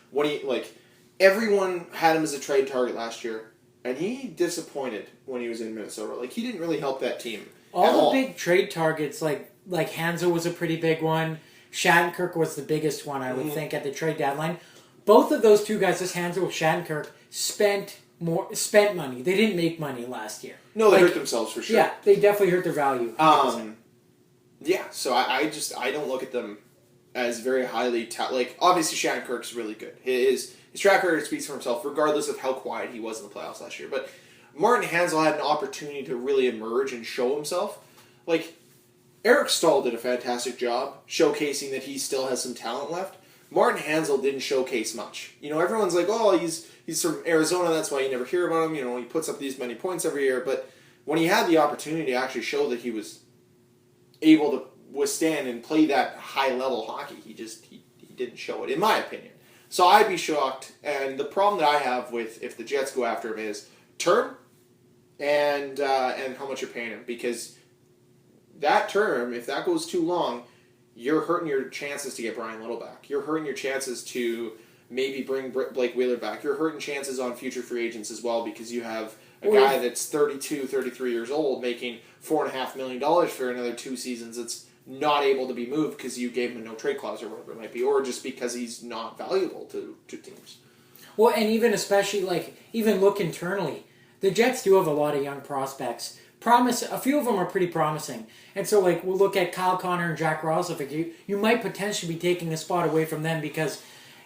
everyone had him as a trade target last year, and he disappointed when he was in Minnesota. He didn't really help that team. All the big trade targets, like Hansel was a pretty big one. Shattenkirk was the biggest one, I would think, at the trade deadline. Both of those two guys, this Hansel and Shattenkirk, spent money. They didn't make money last year. No, they hurt themselves for sure. Yeah, they definitely hurt their value. Yeah, so I don't look at them as very highly obviously Shattenkirk's really good. His track record speaks for himself, regardless of how quiet he was in the playoffs last year. But Martin Hansel had an opportunity to really emerge and show himself. Eric Stahl did a fantastic job showcasing that he still has some talent left. Martin Hansel didn't showcase much. Everyone's like, oh, he's from Arizona, that's why you never hear about him. He puts up these many points every year. But when he had the opportunity to actually show that he was able to withstand and play that high-level hockey, he didn't show it, in my opinion. So I'd be shocked. And the problem that I have with if the Jets go after him is term and how much you're paying him. Because that term, if that goes too long, you're hurting your chances to get Brian Little back. You're hurting your chances to maybe bring Blake Wheeler back. You're hurting chances on future free agents as well because you have a guy that's 32, 33 years old making $4.5 million for another 2 seasons that's not able to be moved because you gave him a no-trade clause or whatever it might be, or just because he's not valuable to teams. Well, and even especially, like, even look internally. The Jets do have a lot of young prospects. A few of them are pretty promising. And so, like, we'll look at Kyle Connor and Jack Roslovic. You might potentially be taking a spot away from them because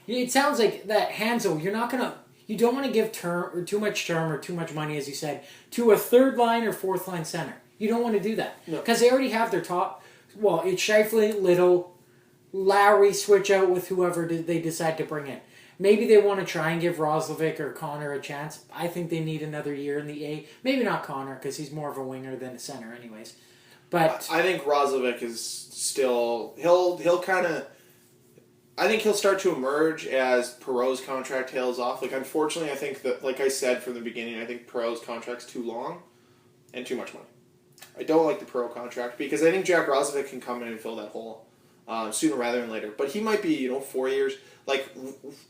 it sounds like that Hanzo, you don't want to give too much money, as you said, to a third line or fourth line center. You don't want to do that. Because they already have their top, well, it's Scheifele, Little, Lowry, switch out with whoever they decide to bring in. Maybe they want to try and give Roslovic or Connor a chance. I think they need another year in the A. Maybe not Connor, because he's more of a winger than a center anyways. But I think Roslovic is still... He'll kind of... I think he'll start to emerge as Perreault's contract tails off. Like, unfortunately, I think that, like I said from the beginning, I think Perreault's contract's too long and too much money. I don't like the Perreault contract because I think Jack Roslovic can come in and fill that hole sooner rather than later. But he might be, 4 years... Like,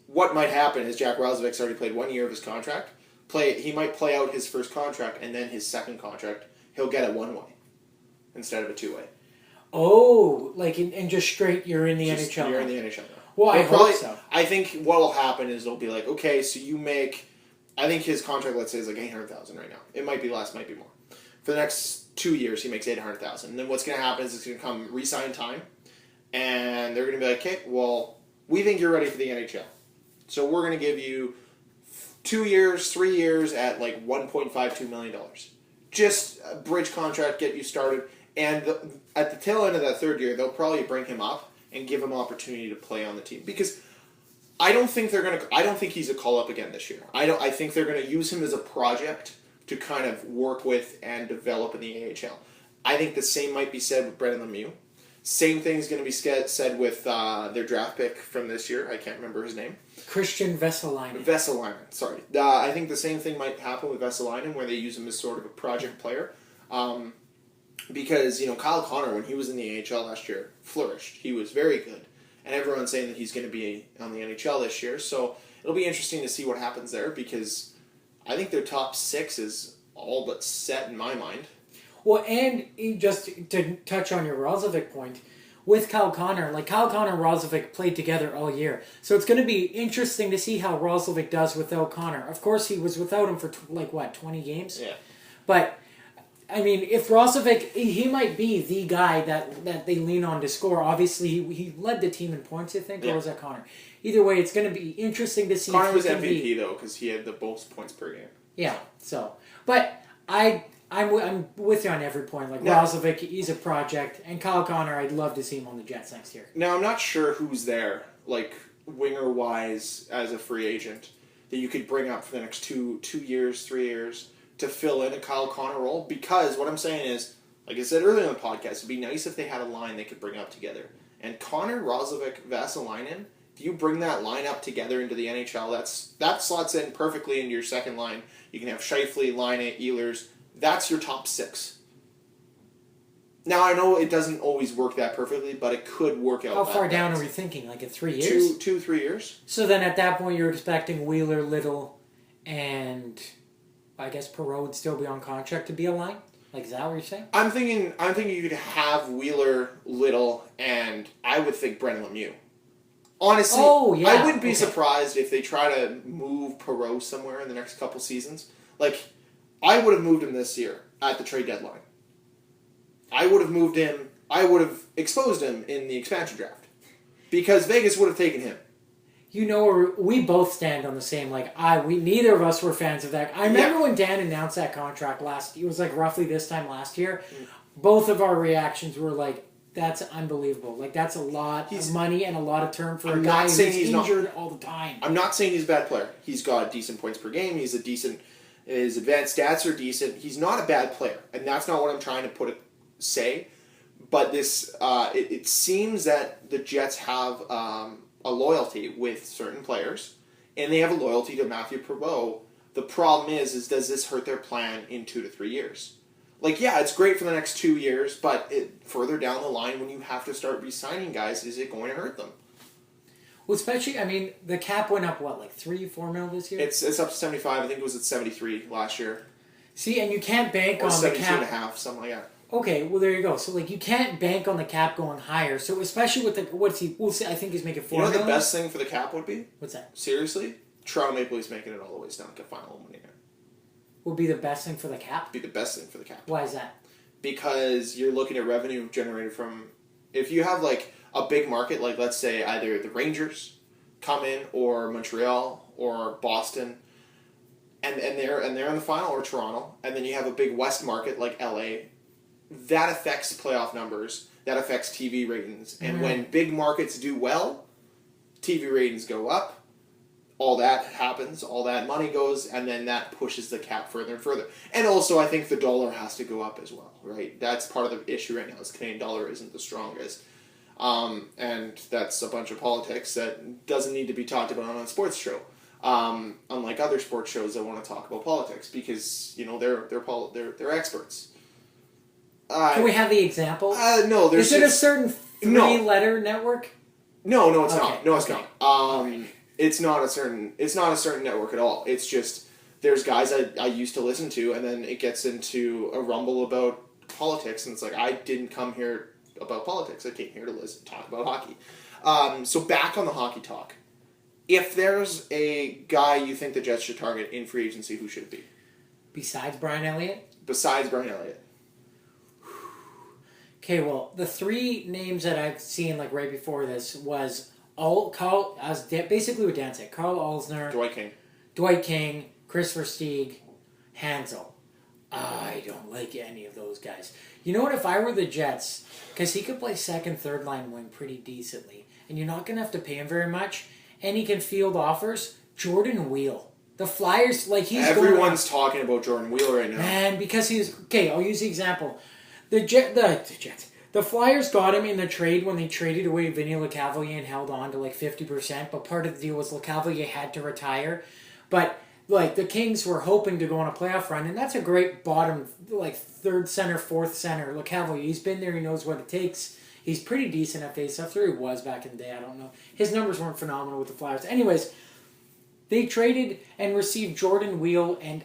what might happen is Jack Roslovic's already played 1 year of his contract. He might play out his first contract, and then his second contract, he'll get it one way instead of a two-way. Oh, like, and just straight, you're in the NHL. You're in the NHL now. Well, I hope so. I think what will happen is they'll be like, okay, so you make... I think his contract, let's say, is like $800,000 right now. It might be less, might be more. For the next 2 years, he makes $800,000. And then what's going to happen is it's going to come re-sign time, and they're going to be like, okay, well... We think you're ready for the NHL. So we're going to give you 2 years, 3 years at like $1.52 million. Just a bridge contract, get you started. And at the tail end of that third year, they'll probably bring him up and give him opportunity to play on the team. Because I don't think he's a call-up again this year. I think they're going to use him as a project to kind of work with and develop in the AHL. I think the same might be said with Brendan Lemieux. Same thing is going to be said with their draft pick from this year. I can't remember his name. Christian Vesalainen. Sorry. I think the same thing might happen with Vesalainen, where they use him as sort of a project player. Because, Kyle Connor, when he was in the AHL last year, flourished. He was very good. And everyone's saying that he's going to be on the NHL this year. So it'll be interesting to see what happens there, because I think their top 6 is all but set in my mind. Well, and just to touch on your Roslovic point, with Kyle Connor and Roslovic played together all year. So it's going to be interesting to see how Roslovic does without Connor. Of course, he was without him for 20 games? Yeah. But, I mean, if Roslovic, he might be the guy that they lean on to score. Obviously, he led the team in points, I think, or was that Connor? Either way, it's going to be interesting to see. Connor was MVP, though, because he had the most points per game. Yeah, so. But I'm with you on every point. Like, Roslovic, he's a project. And Kyle Connor, I'd love to see him on the Jets next year. Now, I'm not sure who's there, like, winger-wise, as a free agent, that you could bring up for the next 2 years, 3 years, to fill in a Kyle Connor role. Because what I'm saying is, like I said earlier in the podcast, it'd be nice if they had a line they could bring up together. And Connor, Roslovic, Vesalainen, if you bring that line up together into the NHL, that slots in perfectly into your second line. You can have Scheifele, Laine, Ehlers. That's your top 6. Now, I know it doesn't always work that perfectly, but it could work out. How far down are we thinking? Like in 3 years? 3 years. So then at that point, you're expecting Wheeler, Little, and I guess Perreault would still be on contract to be a line? Like, is that what you're saying? I'm thinking you could have Wheeler, Little, and I would think Brendan Lemieux. Honestly, I wouldn't be surprised if they try to move Perreault somewhere in the next couple seasons. Like, I would have moved him this year at the trade deadline. I would have exposed him in the expansion draft. Because Vegas would have taken him. We both stand on the same, neither of us were fans of that. I remember when Dan announced that contract it was like roughly this time last year, both of our reactions were like, that's unbelievable. Like, that's a lot of money and a lot of term for a guy who's injured all the time. I'm not saying he's a bad player. He's got decent points per game. His advanced stats are decent. He's not a bad player, and that's not what I'm trying to say. But this, it seems that the Jets have a loyalty with certain players, and they have a loyalty to Matthew Perreault. The problem is does this hurt their plan in 2 to 3 years? Like, yeah, it's great for the next 2 years, but further down the line, when you have to start re-signing guys, is it going to hurt them? Well, especially, I mean, the cap went up, what, like 3-4 mil this year? It's up to 75. I think it was at 73 last year. See, and you can't bank Or on the 72 cap. and a half, something like that. Okay, well, there you go. So, like, you can't bank on the cap going higher. So, especially with the, we'll say, I think he's making 4 You know what the million? best thing for the cap would be? What's that? Seriously? Toronto Maple Leafs making it all the way down to final winning it. Would be the best thing for the cap? Be the best thing for the cap. Why is that? Because you're looking at revenue generated from, if you have like a big market, like let's say either the Rangers come in or Montreal or Boston, and they're in the final, or Toronto, and then you have a big West market like LA, that affects playoff numbers, that affects TV ratings, and when big markets do well, TV ratings go up. All that happens, all that money goes, and then that pushes the cap further and further. And also, I think the dollar has to go up as well, right? That's part of the issue right now, is Canadian dollar isn't the strongest. And that's a bunch of politics that doesn't need to be talked about on a sports show. Unlike other sports shows that want to talk about politics, because, you know, they're experts. Can we have the example? No, there's Is it a certain three-letter network? No, it's Okay, not. No, it's okay. not. It's not a certain network at all. It's just there's guys I used to listen to, and then it gets into a rumble about politics, and it's like, I didn't come here about politics. I came here to talk about hockey. So back on the hockey talk. If there's a guy you think the Jets should target in free agency, who should it be? Besides Brian Elliott? Besides Bryan Elliott. Okay, well, the three names that I've seen like right before this was basically what Dan said. Carl Alsner, Dwight King. Christopher Stieg, Hansel. I don't like any of those guys. You know what? If I were the Jets, because he could play second, third line wing pretty decently, and you're not going to have to pay him very much, and he can field offers, Jordan Wheel. The Flyers, like he's Everyone's talking about Jordan Wheel right now. Man, because he's... Okay, I'll use the example. The Jets. The Flyers got him in the trade when they traded away Vinny LeCavalier and held on to like 50%, but part of the deal was LeCavalier had to retire. But like the Kings were hoping to go on a playoff run, and that's a great bottom, like third center, fourth center. LeCavalier, he's been there, he knows what it takes. He's pretty decent at faceoffs, or he was back in the day, I don't know. His numbers weren't phenomenal with the Flyers. Anyways, they traded and received Jordan Wheel and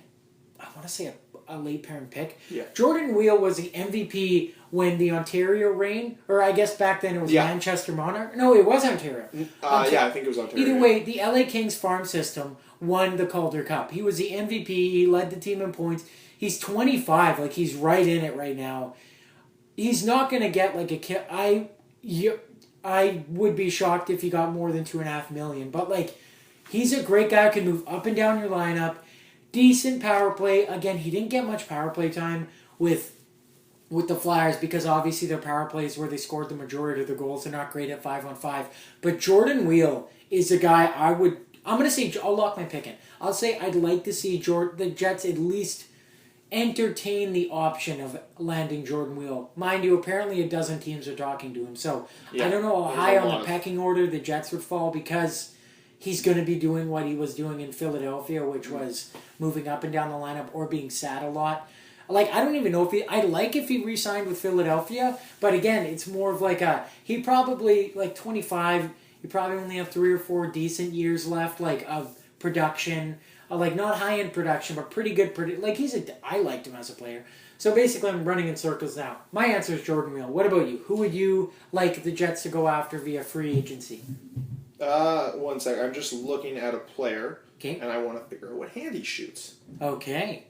I want to say a late parent pick. Yeah. Jordan Wheel was the MVP when the Ontario Reign, or I guess back then it was Manchester Monarch. No, it was Ontario. Yeah, I think it was Ontario. Either way, the LA Kings farm system won the Calder Cup. He was the MVP. He led the team in points. He's 25. Like, he's right in it right now. He's not going to get like a kid. I would be shocked if he got more than $2.5 million. But like, he's a great guy who can move up and down your lineup. Decent power play. Again, he didn't get much power play time with the Flyers because obviously their power plays where they scored the majority of their goals. They're not great at 5-on-5. But Jordan Wheel is a guy I'm going to say, I'll lock my pick in. I'll say I'd like to see the Jets at least entertain the option of landing Jordan Wheel. Mind you, apparently a dozen teams are talking to him. So I don't know how high on the pecking order the Jets would fall because he's going to be doing what he was doing in Philadelphia, which was moving up and down the lineup or being sat a lot. Like, I don't even know if I'd like if he re-signed with Philadelphia, but again, it's more of like he probably, like 25, you probably only have 3 or 4 decent years left, like, of production, like, not high-end production, but pretty good, like, I liked him as a player. So basically, I'm running in circles now. My answer is Jordan Wheel. What about you? Who would you like the Jets to go after via free agency? 1 second. I'm just looking at a player, Okay. and I want to figure out what hand he shoots. Okay.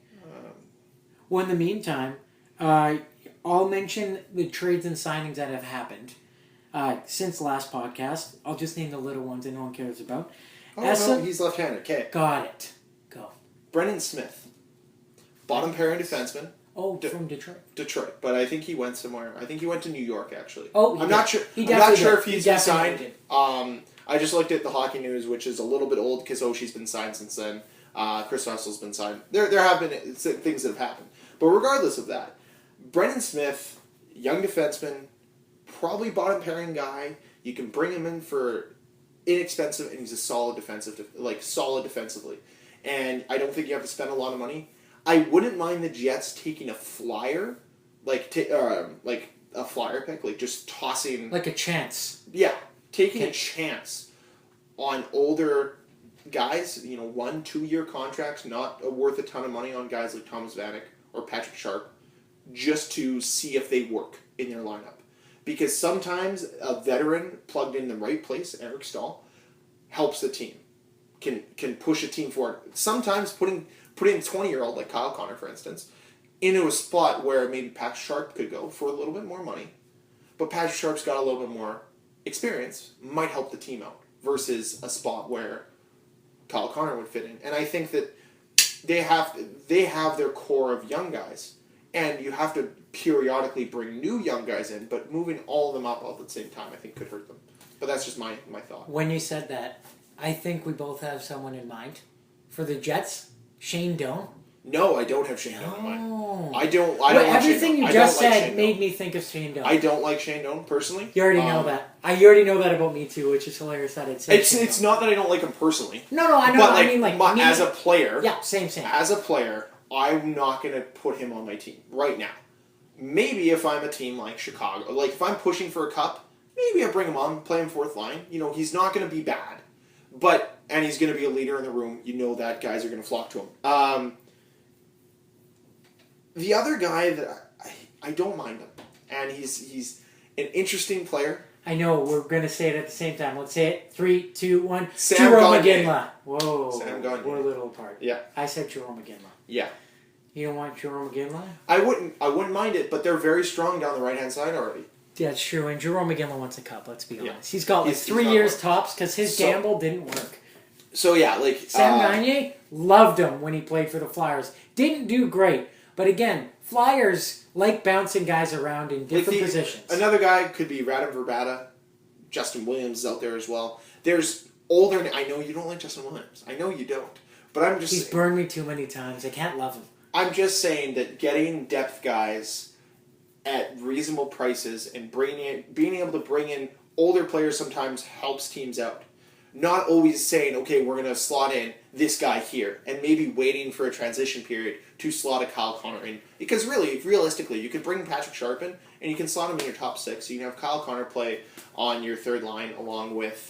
Well, in the meantime, I'll mention the trades and signings that have happened since last podcast. I'll just name the little ones that no one cares about. No, he's left-handed. Okay. Got it. Go. Brendan Smith. Bottom pairing defenseman. Oh, from Detroit. Detroit, but I think he went somewhere. I think he went to New York, actually. Oh, I'm not sure. I'm not sure if he's been signed. signed. I just looked at the Hockey News, which is a little bit old because Oshie's been signed since then. Chris Russell's been signed. There have been things that have happened. But regardless of that, Brendan Smith, young defenseman, probably bottom pairing guy. You can bring him in for inexpensive, and he's a solid defensively. And I don't think you have to spend a lot of money. I wouldn't mind the Jets taking a flyer, like a flyer pick, like just tossing, Like a chance. yeah, taking a chance on older guys, 1-2 year contracts, not worth a ton of money on guys like Thomas Vanek or Patrick Sharp, just to see if they work in their lineup. Because sometimes a veteran plugged in the right place, Eric Stahl, helps the team, can push a team forward. Sometimes putting a 20-year-old like Kyle Connor, for instance, into a spot where maybe Patrick Sharp could go for a little bit more money, but Patrick Sharp's got a little bit more experience, might help the team out, versus a spot where Kyle Connor would fit in. And I think that they have their core of young guys, and you have to periodically bring new young guys in, but moving all of them up all at the same time I think could hurt them. But that's just my thought. When you said that, I think we both have someone in mind. For the Jets, Shane Doan. No, I don't have Shane Doan in mind. I don't Well, like everything Shane you Doan. just I don't like said Shane made Doan. me think of Shane Doan. I don't like Shane Doan personally. You already know that. You already know that about me too, which is hilarious that it's. It's not that I don't like him personally. No, I know. But I mean, like as a player. Yeah, same. As a player, I'm not going to put him on my team right now. Maybe if I'm a team like Chicago, like if I'm pushing for a cup, maybe I bring him on, play him fourth line. He's not going to be bad, and he's going to be a leader in the room. That guys are going to flock to him. The other guy that I don't mind him, and he's an interesting player. I know, we're going to say it at the same time. Let's say it. 3, 2, 1. Sam Jerome Gagne. McGinley. Whoa. Sam Gagne. We're a little apart. Yeah. I said Jerome McGinley. Yeah. You don't want Jerome McGinley? I wouldn't mind it, but they're very strong down the right-hand side already. Yeah, it's true. And Jerome McGinley wants a cup, let's be honest. Yeah. He's got like He's 3 not years working. tops because his gamble didn't work. So, yeah, like... Sam Gagne, loved him when he played for the Flyers. Didn't do great. But again, Flyers like bouncing guys around in different positions. Another guy could be Radim Verbata. Justin Williams is out there as well. There's older... I know you don't like Justin Williams. I know you don't. But I'm just... He's burned me too many times. I can't love him. I'm just saying that getting depth guys at reasonable prices and being able to bring in older players sometimes helps teams out. Not always saying, okay, we're going to slot in this guy here, and maybe waiting for a transition period to slot a Kyle Connor in. Because really, realistically, you could bring Patrick Sharp in, and you can slot him in your top six. So you can have Kyle Connor play on your third line along with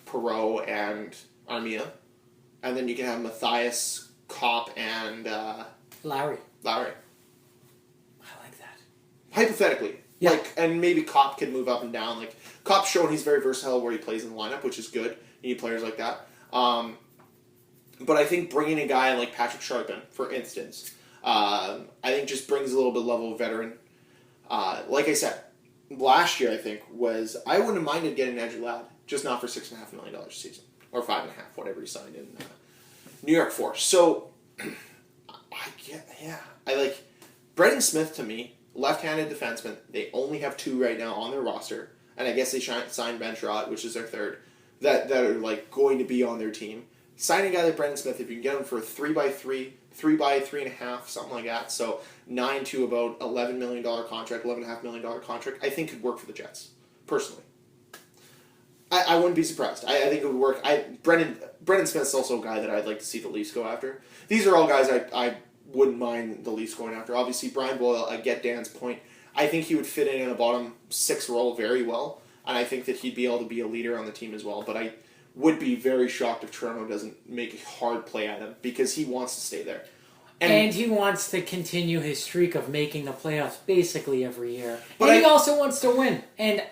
Perreault and Armia. And then you can have Matthias, Kopp, and Lowry. Lowry. I like that. Hypothetically. Yeah. And maybe Kopp can move up and down. Like, Kopp's shown he's very versatile where he plays in the lineup, which is good. You need players like that. But I think bringing a guy like Patrick Sharp in, for instance, I think just brings a little bit level of veteran. Like I said, last year I think I wouldn't have minded getting Andrew Ladd, just not for $6.5 million a season. Or 5.5, whatever he signed in New York for. So, I like Brendan Smith to me, left-handed defenseman. They only have 2 right now on their roster, and I guess they signed Ben Sherratt, which is their third, that are like going to be on their team. Signing a guy like Brendan Smith, if you can get him for 3x3, 3x3.5, something like that, so 9 to about $11 million contract, $11.5 million contract, I think could work for the Jets, personally. I wouldn't be surprised. I think it would work. Brendan Smith's also a guy that I'd like to see the Leafs go after. These are all guys I wouldn't mind the Leafs going after. Obviously, Brian Boyle, I get Dan's point. I think he would fit in a bottom 6 role very well, and I think that he'd be able to be a leader on the team as well. But I would be very shocked if Toronto doesn't make a hard play at him because he wants to stay there. And he wants to continue his streak of making the playoffs basically every year. But And he also wants to win. And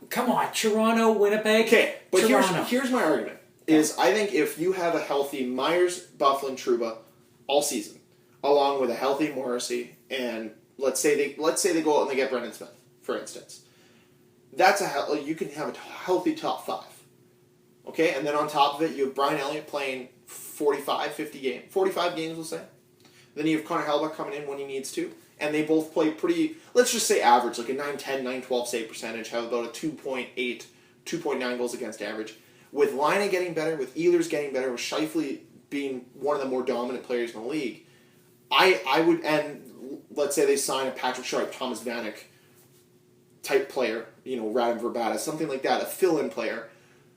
come on, Toronto, Winnipeg. Okay, but Toronto. here's my argument. Is I think if you have a healthy Myers, Bufflin, Trouba all season, along with a healthy Morrissey, and let's say they go out and they get Brendan Smith, for instance, you can have a healthy top 5. Okay, and then on top of it, you have Brian Elliott playing 45 games, we'll say. Then you have Connor Hellebuyck coming in when he needs to. And they both play pretty, let's just say average, like a 9-10, 9-12 save percentage, have about a 2.8, 2.9 goals against average. With Laine getting better, with Ehlers getting better, with Scheifele being one of the more dominant players in the league, I would, and let's say they sign a Patrick Sharp, Thomas Vanek type player, Radim Verbata, something like that, a fill-in player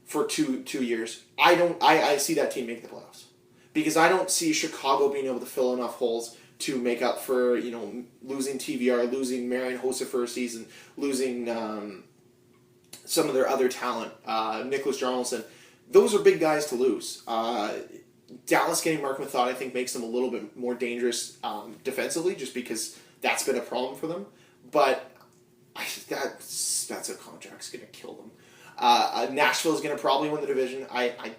for two years. I see that team make the playoffs. because I don't see Chicago being able to fill enough holes to make up for, losing TVR, losing Marian Hossa for a season, losing some of their other talent, Nicholas Jarlson. Those are big guys to lose. Dallas getting Mark Method, I think, makes them a little bit more dangerous defensively, just because that's been a problem for them. But that's a contract's going to kill them. Nashville is going to probably win the division. I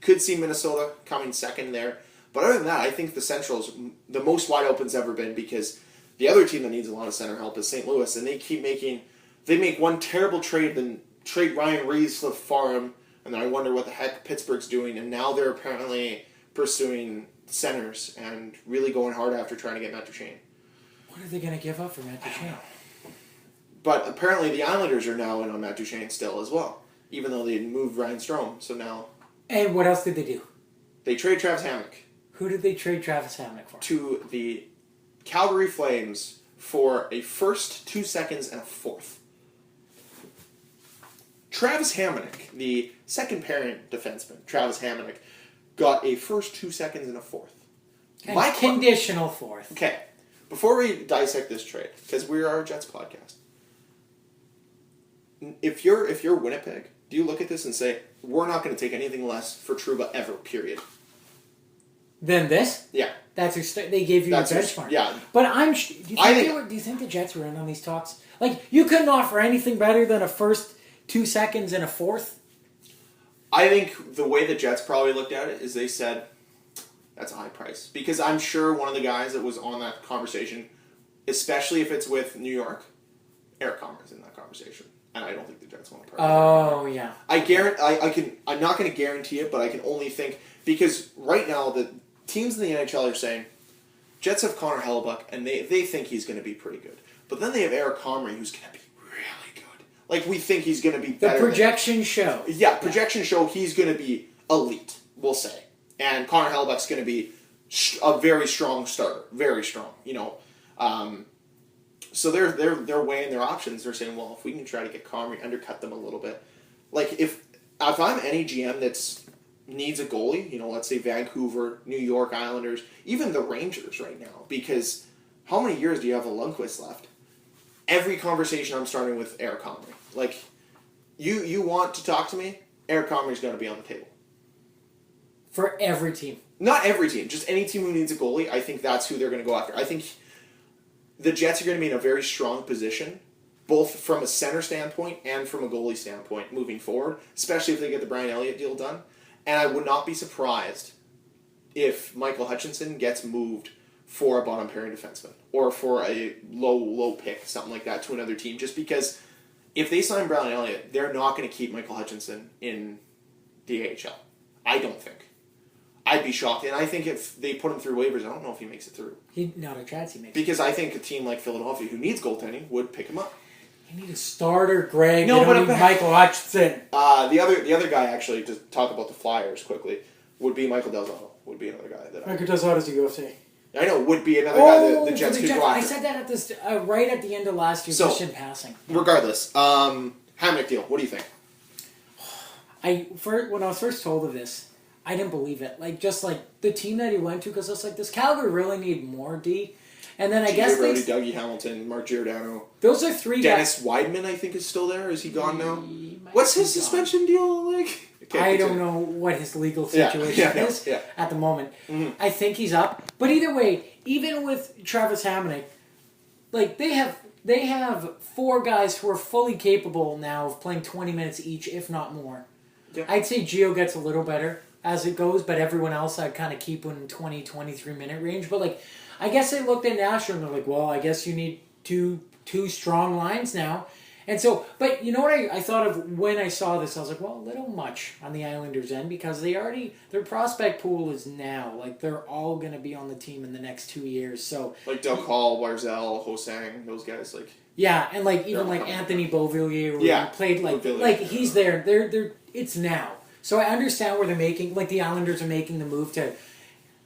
could see Minnesota coming second there. But other than that, I think the Central's the most wide open it's ever been, because the other team that needs a lot of center help is St. Louis, and they make one terrible trade, then trade Ryan Reeves to the farm, and then I wonder what the heck Pittsburgh's doing, and now they're apparently pursuing centers and really going hard after trying to get Matt Duchene. What are they going to give up for Matt Duchene? But apparently the Islanders are now in on Matt Duchene still as well, even though they moved Ryan Strome. So now... And what else did they do? They trade Travis Hamonic. Who did they trade Travis Hamonic for? To the Calgary Flames for a first, 2 seconds, and a fourth. Travis Hamonic, the second pairing defenseman, Travis Hamonic, got a first, 2 seconds, and a fourth. And conditional fourth. Okay. Before we dissect this trade, because we are a Jets podcast, if you're Winnipeg, do you look at this and say, we're not going to take anything less for Trouba ever, period? Than this? Yeah. They gave you a benchmark. Yeah. But do you think the Jets were in on these talks? Like, you couldn't offer anything better than a first, 2 seconds, and a fourth? I think the way the Jets probably looked at it is they said, that's a high price. Because I'm sure one of the guys that was on that conversation, especially if it's with New York, Eric Commer's in that conversation. And I don't think the Jets want to partner. Oh, yeah. I'm not going to guarantee it, but I can only think, because right now the teams in the NHL are saying, Jets have Connor Hellebuck, and they think he's going to be pretty good. But then they have Eric Comrie, who's going to be really good. Like, we think he's going to be better. The projection show. Yeah, projection show he's going to be elite, we'll say. And Connor Hellebuck's going to be a very strong starter. Very strong, So they're weighing their options. They're saying, well, if we can try to get Comrie, undercut them a little bit. Like, if I'm any GM that's needs a goalie, let's say Vancouver, New York Islanders, even the Rangers right now, because how many years do you have a Lundqvist left? Every conversation I'm starting with Eric Comrie. Like, you want to talk to me? Eric Comrie's going to be on the table. For every team. Not every team, just any team who needs a goalie. I think that's who they're going to go after. I think the Jets are going to be in a very strong position, both from a center standpoint and from a goalie standpoint moving forward, especially if they get the Brian Elliott deal done. And I would not be surprised if Michael Hutchinson gets moved for a bottom pairing defenseman or for a low pick, something like that, to another team. Just because if they sign Brian Elliott, they're not going to keep Michael Hutchinson in the AHL. I don't think. I'd be shocked. And I think if they put him through waivers, I don't know if he makes it through. Not a chance he makes it. Because I think a team like Philadelphia, who needs goaltending, would pick him up. You need a starter, Greg. No, but Michael Hutchinson. The other guy, actually, to talk about the Flyers quickly, would be Michael Del Zotto. Would be another guy that Michael Del Zotto's a UFC. I know, would be another guy that the Jets could go after. I said that at this right at the end of last year, just in passing. Regardless, Hamonic deal. What do you think? When I was first told of this, I didn't believe it. Just the team that he went to, because I was like, does Calgary really need more D? And then I guess Brody, Dougie Hamilton, Mark Giordano. Those are three guys. Dennis Weidman, I think, is still there. Is he gone now? What's his suspension deal like? I don't know what his legal situation is at the moment. Mm-hmm. I think he's up. But either way, even with Travis Hamonic, they have 4 guys who are fully capable now of playing 20 minutes each, if not more. Yeah. I'd say Gio gets a little better as it goes, but everyone else I'd kind of keep in 20, 23-minute range. But I guess they looked at Nashville and they're like, well, I guess you need two strong lines now. And so, but you know what I thought of when I saw this? I was like, well, a little much on the Islanders' end, because their prospect pool is now. They're all going to be on the team in the next 2 years. So Doug Hall, Barzal, Hosang, those guys, Yeah, and even Anthony Beauvillier, who played he's there. They're it's now. So I understand where they're making, the Islanders are making the move to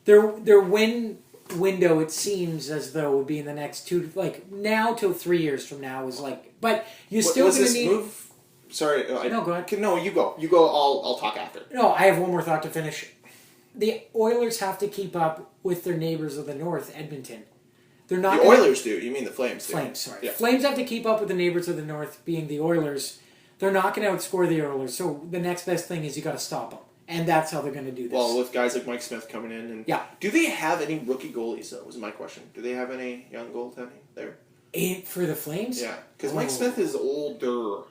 their win window. It seems as though would be in the next 2, now till 3 years from now is but you still going to need. Move? Sorry, no, go ahead. No, you go. You go. I'll talk after. No, I have one more thought to finish. the Oilers have to keep up with their neighbors of the north, Edmonton. They're not The Oilers do. You mean the Flames do. Flames, sorry. Yeah. Flames have to keep up with the neighbors of the north, being the Oilers. They're not going to outscore the Oilers, so the next best thing is you got to stop them. And that's how they're going to do this. Well, with guys like Mike Smith coming in. And yeah. Do they have any rookie goalies, though, was my question. Do they have any young goaltending there? For the Flames? Yeah. Because Mike Smith is older.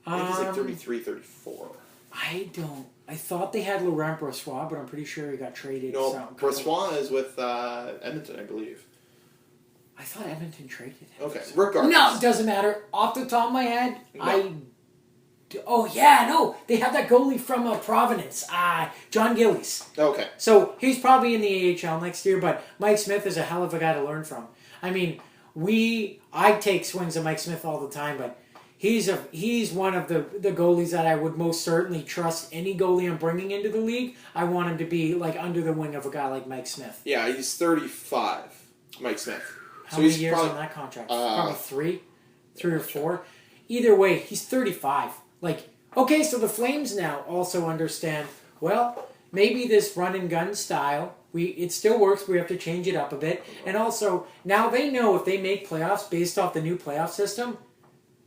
I think he's like 33, 34. I don't. I thought they had Laurent Brossois, but I'm pretty sure he got traded. No, Brossois is with Edmonton, I believe. I thought Edmonton traded him. Okay, regardless. No, it doesn't matter. Off the top of my head, No. They have that goalie from Providence, John Gillies. Okay. So he's probably in the AHL next year, but Mike Smith is a hell of a guy to learn from. I mean, I take swings at Mike Smith all the time, but he's one of the goalies that I would most certainly trust any goalie I'm bringing into the league. I want him to be like under the wing of a guy like Mike Smith. Yeah, he's 35, Mike Smith. How many years on that contract? Probably three or four. Either way, he's 35. Like, okay, so the Flames now also understand, well, maybe this run and gun style, it still works, but we have to change it up a bit. And also, now they know if they make playoffs based off the new playoff system,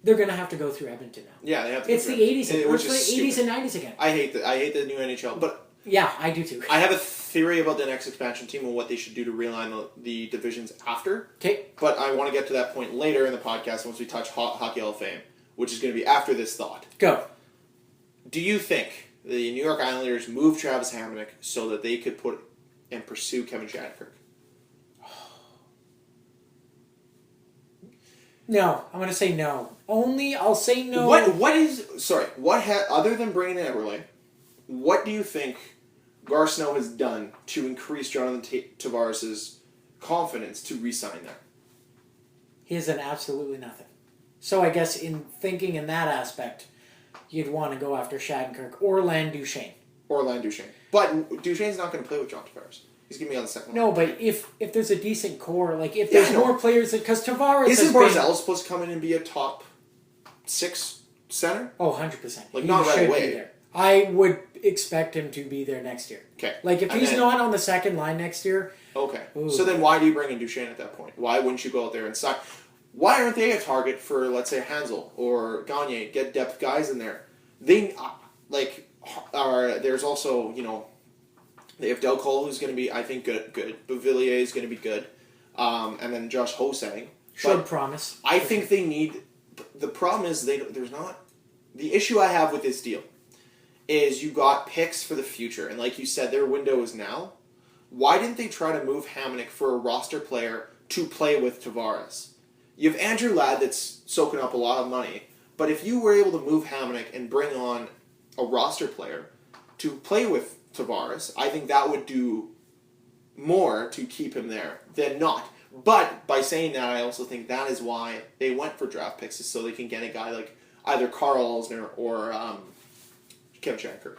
they're going to have to go through Edmonton now. Yeah, they have to. It's the 80s. Which is the 80s and 90s again. I hate the new NHL, but yeah, I do too. I have a theory about the next expansion team and what they should do to realign the divisions after. Okay. But I want to get to that point later in the podcast once we touch Hockey Hall of Fame, which is going to be after this thought. Go. Do you think the New York Islanders moved Travis Hamonic so that they could put and pursue Kevin Shattenkirk? No, I'm going to say no. I'll say no. Other than bringing in Eberle, what do you think Gar Snow has done to increase Jonathan Tavares' confidence to re-sign there? He has done absolutely nothing. So I guess in thinking in that aspect, you'd want to go after Shattenkirk or Land Duchesne. But Duchesne's not going to play with John Tavares. He's going to be on the second line. No, but if there's a decent core, like if there's more players, because Tavares isn't Barzal supposed to come in and be a top 6 center? Oh, 100%. Like, not right away. There. I would expect him to be there next year. Okay. Like, if he's not on the second line next year... Okay. Ooh. So then why do you bring in Duchesne at that point? Why wouldn't you go out there and sign... Why aren't they a target for, let's say, Hansel or Gagne? Get depth guys in there. There's also, they have Del Cole, who's going to be, I think, good. Bavillier is going to be good. And then Josh Hosang. Should promise. I think they need... The problem is there's not... The issue I have with this deal is you got picks for the future. And like you said, their window is now. Why didn't they try to move Hamonic for a roster player to play with Tavares? You have Andrew Ladd that's soaking up a lot of money. But if you were able to move Hamonic and bring on a roster player to play with Tavares, I think that would do more to keep him there than not. But by saying that, I also think that is why they went for draft picks, is so they can get a guy like either Carl Alsner or Kevin Shattenkirk.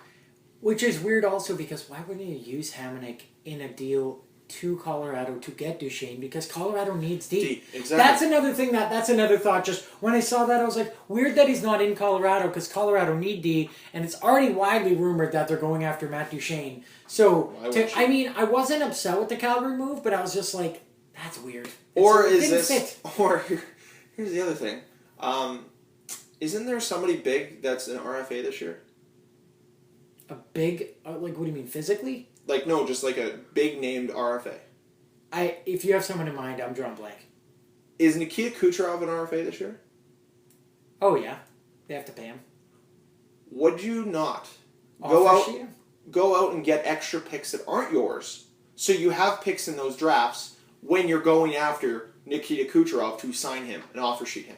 Which is weird also because why wouldn't you use Hamonic in a deal to Colorado to get Duchesne? Because Colorado needs D. Exactly. That's another thing that's another thought. Just when I saw that, I was like, weird that he's not in Colorado because Colorado need D, and it's already widely rumored that they're going after Matt Duchesne. So, I wasn't upset with the Calgary move, but I was just like, that's weird. Or here's the other thing. Isn't there somebody big that's an RFA this year? A big, what do you mean, physically? Like, no, just like a big named RFA. If you have someone in mind, I'm drawing blank. Is Nikita Kucherov an RFA this year? Oh, yeah. They have to pay him. Would you not go out and get extra picks that aren't yours, so you have picks in those drafts when you're going after Nikita Kucherov to sign him and offer sheet him?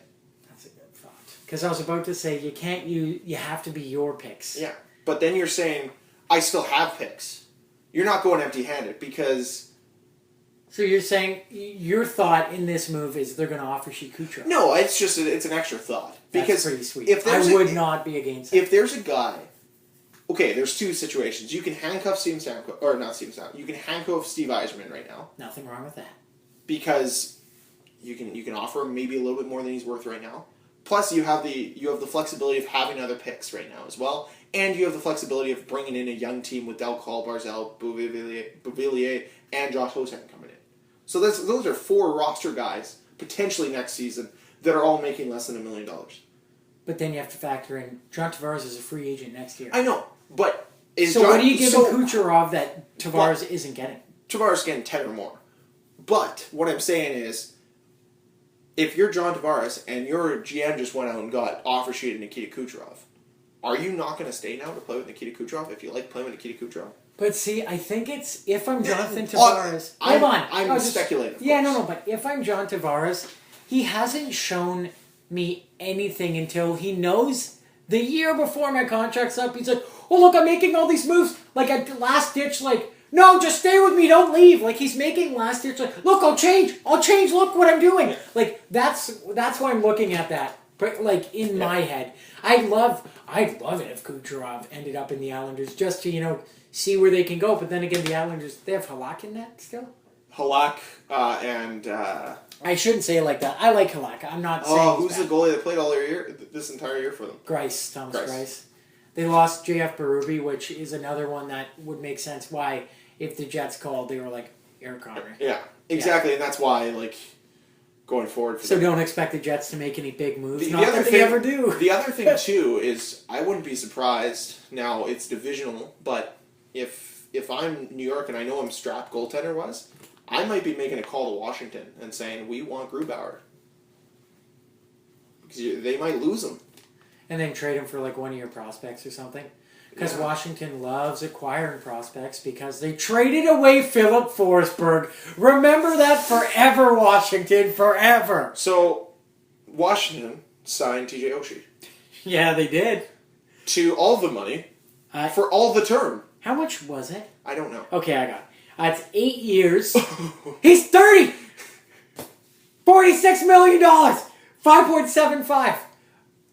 That's a good thought. Because I was about to say, you have to be your picks. Yeah, but then you're saying, I still have picks. You're not going empty-handed because... So you're saying your thought in this move is they're going to offer sheet Kucherov? No, it's just it's an extra thought. Because that's pretty sweet. I would not be against that. If there's a guy... Okay, there's two situations. You can handcuff Steve Stamkos, or not Steve Stamkos. You can handcuff Steve Yzerman right now. Nothing wrong with that. Because you can offer him maybe a little bit more than he's worth right now. Plus, you have the flexibility of having other picks right now as well, and you have the flexibility of bringing in a young team with Del Call, Barzal, Bouvillier, and Josh Hosan coming in. So those are 4 roster guys, potentially next season, that are all making less than $1 million. But then you have to factor in John Tavares is a free agent next year. I know, but... what are you giving Kucherov that Tavares isn't getting? Tavares is getting 10 or more. But what I'm saying is, if you're John Tavares and your GM just went out and got offer sheeted Nikita Kucherov, are you not going to stay now to play with Nikita Kucherov if you like playing with Nikita Kucherov? But see, I think it's, if I'm Jonathan Tavares... I'm speculating. Yeah, no, but if I'm John Tavares, he hasn't shown me anything until he knows the year before my contract's up. He's like, oh, look, I'm making all these moves. Like, a last-ditch, like, no, just stay with me, don't leave. Like, he's making last-ditch, like, look, I'll change, look what I'm doing. Yeah. Like, that's why I'm looking at that. But, like, in my head. I'd love it if Kucherov ended up in the Islanders just to, see where they can go. But then again, the Islanders, they have Halak in that still? Halak and... I shouldn't say it like that. I like Halak. I'm not saying who's the goalie that played all year, this entire year for them? Thomas Greiss. They lost JF Berube, which is another one that would make sense why, if the Jets called, they were like, Eric Connery. Yeah, exactly, and that's why, like, going forward... So don't expect the Jets to make any big moves. Not that they ever do. The other thing, too, is I wouldn't be surprised, now it's divisional, but if I'm New York and I know I'm strapped goaltender-wise, I might be making a call to Washington and saying, we want Grubauer. Because they might lose him. And then trade him for like one of your prospects or something. Because Washington loves acquiring prospects because they traded away Philip Forsberg. Remember that forever, Washington, forever. So, Washington signed TJ Oshie. Yeah, they did. To all the money for all the term. How much was it? I don't know. Okay, I got it. It's 8 years. He's 30! $46 million! 5.75.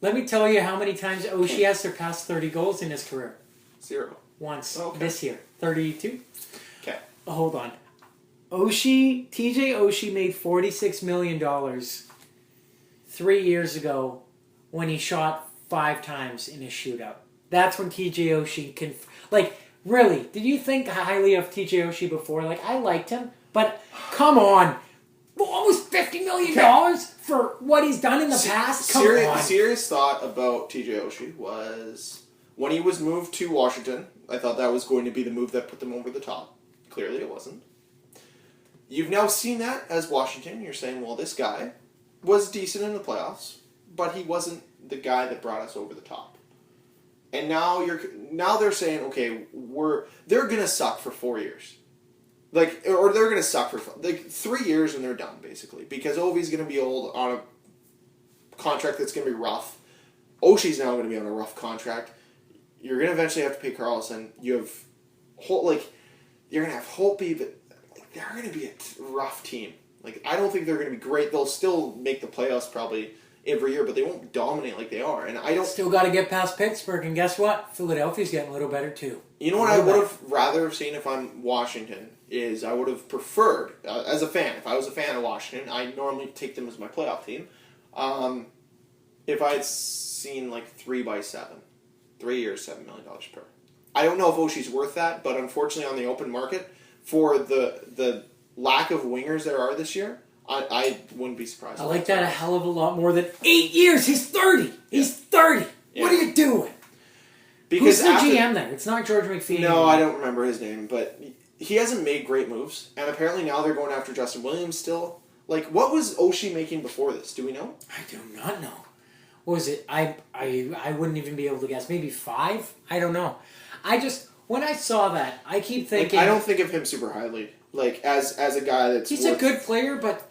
Let me tell you how many times Oshie has surpassed 30 goals in his career. 0. Once. This year. 32? Okay. Hold on. TJ Oshie made $46 million 3 years ago when he shot 5 times in a shootout. That's when TJ Oshie can... really, did you think highly of TJ Oshie before? I liked him, but come on. Almost $50 million for what he's done in the past? Come on. Serious thought about TJ Oshie was when he was moved to Washington, I thought that was going to be the move that put them over the top. Clearly it wasn't. You've now seen that as Washington. You're saying, well, this guy was decent in the playoffs, but he wasn't the guy that brought us over the top. And now they're saying, okay, they're going to suck for 4 years. Or they're going to suck for 3 years and they're done, basically. Because Ovi's going to be old on a contract that's going to be rough. Oshie's now going to be on a rough contract. You're going to eventually have to pay Carlson. You have you're going to have Holtby, but they're going to be a rough team. I don't think they're going to be great. They'll still make the playoffs probably every year, but they won't dominate like they are. And I don't... Still got to get past Pittsburgh, and guess what? Philadelphia's getting a little better, too. You know what I would have rather seen if I'm Washington is I would have preferred, as a fan, if I was a fan of Washington, I normally take them as my playoff team, if I had seen 3x7, 3 years, $7 million per. I don't know if Oshie's worth that, but unfortunately on the open market, for the lack of wingers there are this year, I wouldn't be surprised. I like that a hell of a lot more than 8 years. He's 30. He's 30. Yeah. What are you doing? Because who's the GM there? It's not George McPhee. No, I don't remember his name, but he hasn't made great moves, and apparently now they're going after Justin Williams still. What was Oshie making before this? Do we know? I do not know. What was it? I wouldn't even be able to guess. Maybe 5? I don't know. When I saw that, I keep thinking... I don't think of him super highly. As a guy that's... He's a good player, but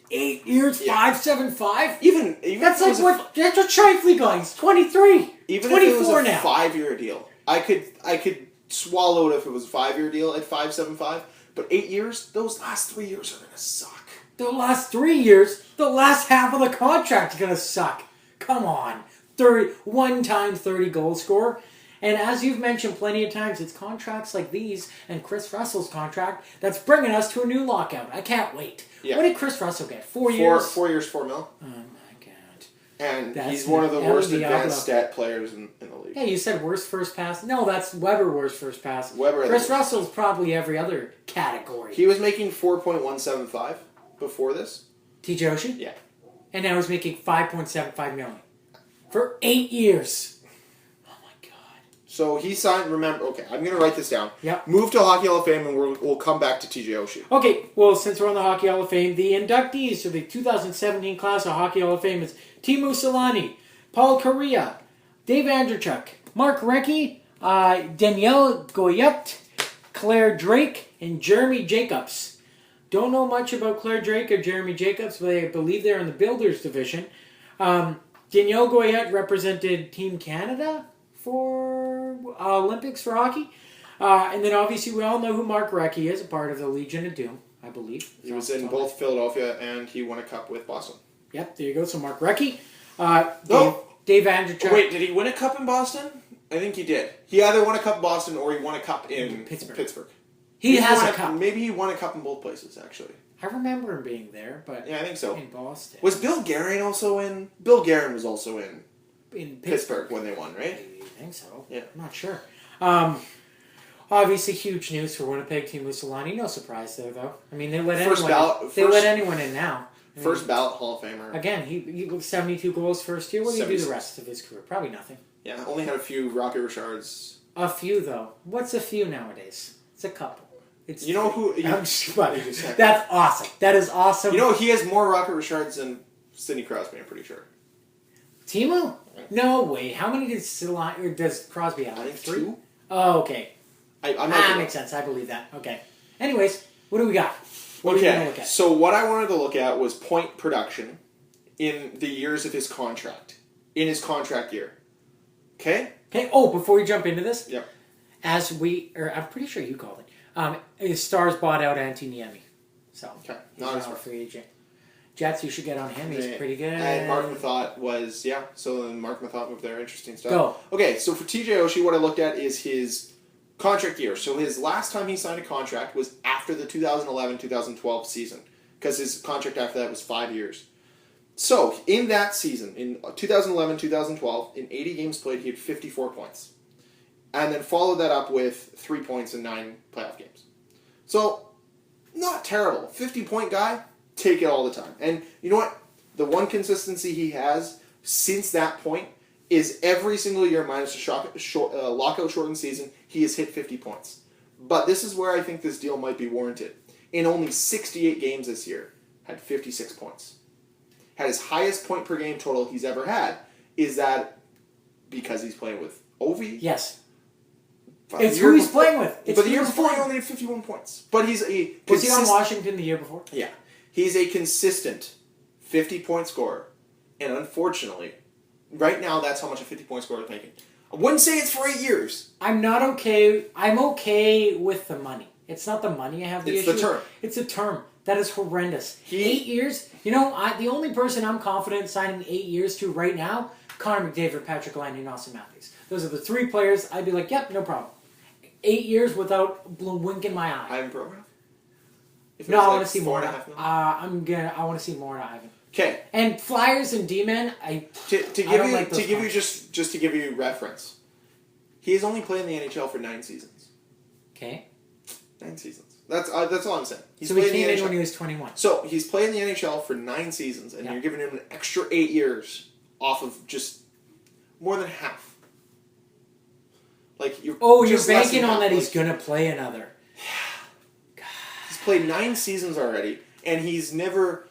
8 years, 5.75? Even that's that's what Scheifele got. He's 23. Even 24 if it was a now. 5-year deal, I could swallow it if it was a 5-year deal at 5.75. But 8 years, those last 3 years are gonna suck. The last 3 years, the last half of the contract is gonna suck. Come on, 1-time 30 goal scorer. And as you've mentioned plenty of times, it's contracts like these and Chris Russell's contract that's bringing us to a new lockout. I can't wait. Yeah. What did Chris Russell get? 4 years? 4 years, $4 million. Oh my God. And That's he's one of the El worst Diablo. advanced stat players in the league. Yeah, you said worst first pass. No, that's Weber worst first pass. Weber had Chris the worst. Russell's probably every other category. He was making 4.175 before this. TJ Oshie? Yeah. And now he's making $5.75 million. For 8 years. Oh my God. So he signed, remember, okay, I'm going to write this down. Yep. Move to Hockey Hall of Fame and we'll come back to TJ Oshie. Okay, well, since we're on the Hockey Hall of Fame, the inductees to the 2017 class of Hockey Hall of Fame is Teemu Selanne, Paul Kariya, Dave Andrechuk, Mark Recchi, Danielle Goyette, Claire Drake, and Jeremy Jacobs. Don't know much about Claire Drake or Jeremy Jacobs, but I believe they're in the Builders division. Danielle Goyette represented Team Canada for Olympics for hockey. And then obviously we all know who Mark Recchi is, a part of the Legion of Doom, I believe. He was in both Philadelphia and he won a cup with Boston. Yep, there you go. So Mark Recchi. No. Dave Andrechuk. Oh, wait, did he win a cup in Boston? I think he did. He either won a cup in Boston or he won a cup in Pittsburgh. He Maybe has won a cup. Maybe he won a cup in both places, actually. I remember him being there, but Yeah, I think so. in Boston. Was Bill Guerin also in? Bill Guerin was also in In Pittsburgh when they won, right? I think so. Yeah. I'm not sure. Obviously, huge news for Winnipeg, Teemu Selanne. No surprise there, though. I mean, they let let anyone in now. I mean, First ballot Hall of Famer. Again, he was 72 goals first year. What did he do the 76. rest of his career? Probably nothing. Yeah, only had a few Rocket Richards. A few, though. What's a few nowadays? It's a couple. It's You know who? I'm just funny. That's awesome. That is awesome. You know he has more Rocket Richards than Sidney Crosby. I'm pretty sure. Teemu? No way. How many does Crosby have? I think 3? 2. Oh, okay. I'm That not. makes sense. I believe that. Okay. Anyways, what do we got? What are we going to look Okay, at? so what I wanted to look at was point production in the years of his contract. In his contract year. Okay? Okay. Oh, before we jump into this, Yep. I'm pretty sure you called it. His Stars bought out Antti Niemi. So, Okay. he's Not now as a much. free agent. Jets, you should get on him. He's pretty good. And Mark Mathot was, yeah, so then Mark Mathot moved there. Interesting stuff. Go. Okay, so for TJ Oshie, what I looked at is his contract year. So his last time he signed a contract was after the 2011-2012 season, because his contract after that was 5 years. So, in that season, in 2011-2012, in 80 games played, he had 54 points. And then followed that up with 3 points in 9 playoff games. So, not terrible. 50-point guy, take it all the time. And you know what? The one consistency he has since that point is every single year minus a lockout shortened season, he has hit 50 points. But this is where I think this deal might be warranted. In only 68 games this year, had 56 points. Had his highest point per game total he's ever had. Is that because he's playing with Ovi? Yes. But It's the year who he's before- playing with. It's But the who year he's before he playing. only had 51 points. But he's a Was he on consistent- Washington the year before? Yeah. He's a consistent 50-point scorer. And unfortunately, right now that's how much a 50-point scorer is making. I wouldn't say it's for 8 years. I'm not okay. I'm okay with the money. It's not the money I have the It's issue. the term. It's a term. That is horrendous. 8 years? You know, the only person I'm confident signing 8 years to right now, Connor McDavid, Patrick Laine, and Austin Matthews. Those are the 3 players I'd be like, yep, no problem. 8 years without winking my eye. Ivan Provorov? If it No, was I want like to see more. 4.5 million? I want to see more of Ivan. Okay. And Flyers and D-men, To give I don't you like those to give you contracts. just to give you reference, he has only played in the NHL for 9 seasons. Okay. 9 seasons. That's all I'm saying. He's So he played came the in NHL. when he was 21. So he's played in the NHL for 9 seasons, and Yeah. you're giving him an extra 8 years off of just more than half. Like you're. Oh, you're just less banking than on half. that he's Like, going to play another. He's played 9 seasons already, and he's never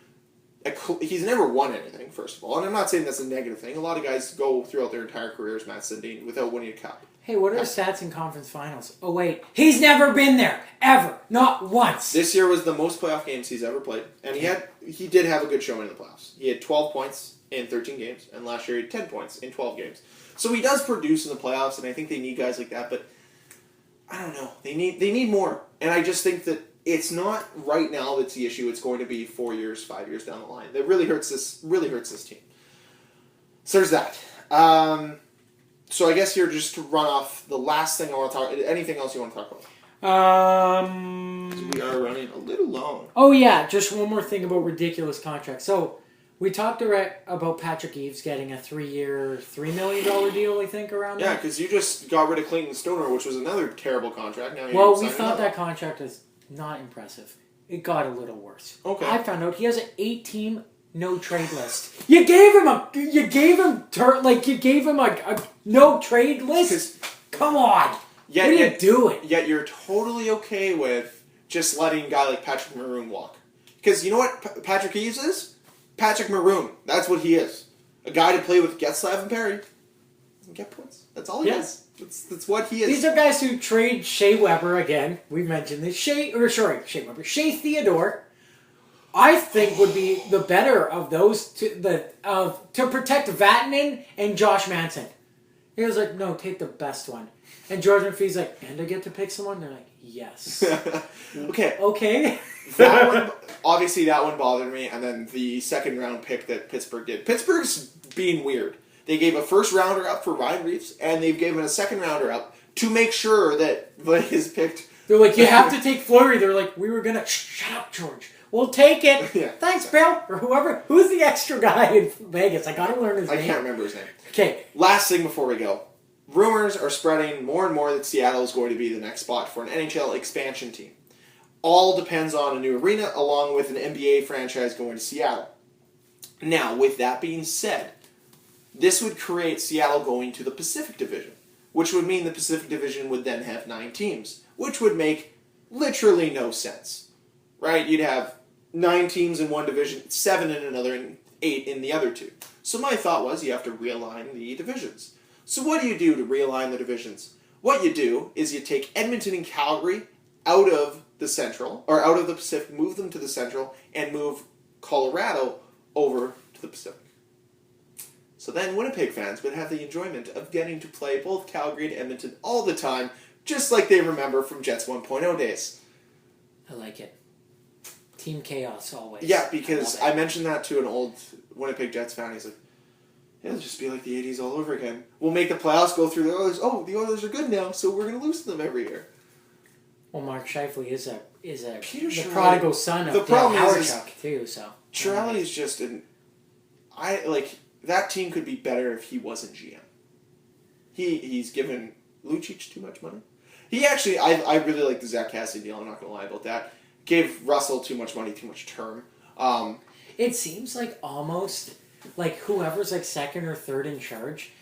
won anything. First of all, and I'm not saying that's a negative thing. A lot of guys go throughout their entire careers, Matt Sundin, without winning a cup. Hey, what are his stats in conference finals? Oh, wait. He's never been there. Ever. Not once. This year was the most playoff games he's ever played, and he did have a good showing in the playoffs. He had 12 points in 13 games, and last year he had 10 points in 12 games. So he does produce in the playoffs, and I think they need guys like that. But I don't know, they need more, and I just think that it's not right now that's the issue. It's going to be 4 years, 5 years down the line. That really hurts this team. So there's that. So I guess here, just to run off the last thing I want to talk. Anything else you want to talk about? We are running a little long. Oh, yeah. Just one more thing about ridiculous contracts. So, We talked about Patrick Eaves getting a 3-year, $3 million deal, I think, around Yeah, there. because you just got rid of Clayton Stoner, which was another terrible contract. Now Well, you're we signing thought another. that contract was not impressive. It got a little worse. Okay. I found out he has an 8-team no trade list. You gave him a no trade list. Come on, what are you doing? Yet you're totally okay with just letting a guy like Patrick Maroon walk. Because you know what Patrick Eaves is? Patrick Maroon. That's what he is. A guy to play with Getzlav and Perry. And get points. That's all he is. That's what he is. These are guys who trade Shea Weber again. We mentioned this. Shea Theodore, I think would be the better of those to protect Vatanen and Josh Manson. He was like, no, take the best one. And George McPhee's like, and I get to pick someone? They're like, yes. Okay. That one, obviously that one bothered me, and then the second round pick that Pittsburgh did. Pittsburgh's being weird. They gave a first rounder up for Ryan Reeves, and they've given a second rounder up to make sure that is picked. They're like, you have to take Fleury. They're like, we were going to... Shut up, George. We'll take it. Yeah. Thanks, Bill. Or whoever. Who's the extra guy in Vegas? I got to learn his name. I can't remember his name. Okay. Last thing before we go. Rumors are spreading more and more that Seattle is going to be the next spot for an NHL expansion team. All depends on a new arena along with an NBA franchise going to Seattle. Now, with that being said, this would create Seattle going to the Pacific Division, which would mean the Pacific Division would then have 9 teams, which would make literally no sense. Right? You'd have 9 teams in one division, 7 in another, and 8 in the other 2. So my thought was you have to realign the divisions. So what do you do to realign the divisions? What you do is you take Edmonton and Calgary out of the Central, or out of the Pacific, move them to the Central, and move Colorado over to the Pacific. So then Winnipeg fans would have the enjoyment of getting to play both Calgary and Edmonton all the time, just like they remember from Jets 1.0 days. I like it. Team chaos always. Yeah, because I mentioned that to an old Winnipeg Jets fan. He's like, yeah, it'll just be like the 80s all over again. We'll make the playoffs, go through the Oilers. Oh, the Oilers are good now, so we're going to lose to them every year. Well, Mark Scheifele is the Chiarelli, prodigal son of the problem Howard is Chuck, too, so. Chiarelli is just that team could be better if he wasn't GM. He's given Lucic too much money. He actually, I really like the Zach Cassidy deal, I'm not going to lie about that. Gave Russell too much money, too much term. It seems like almost, like, whoever's, like, second or third in charge.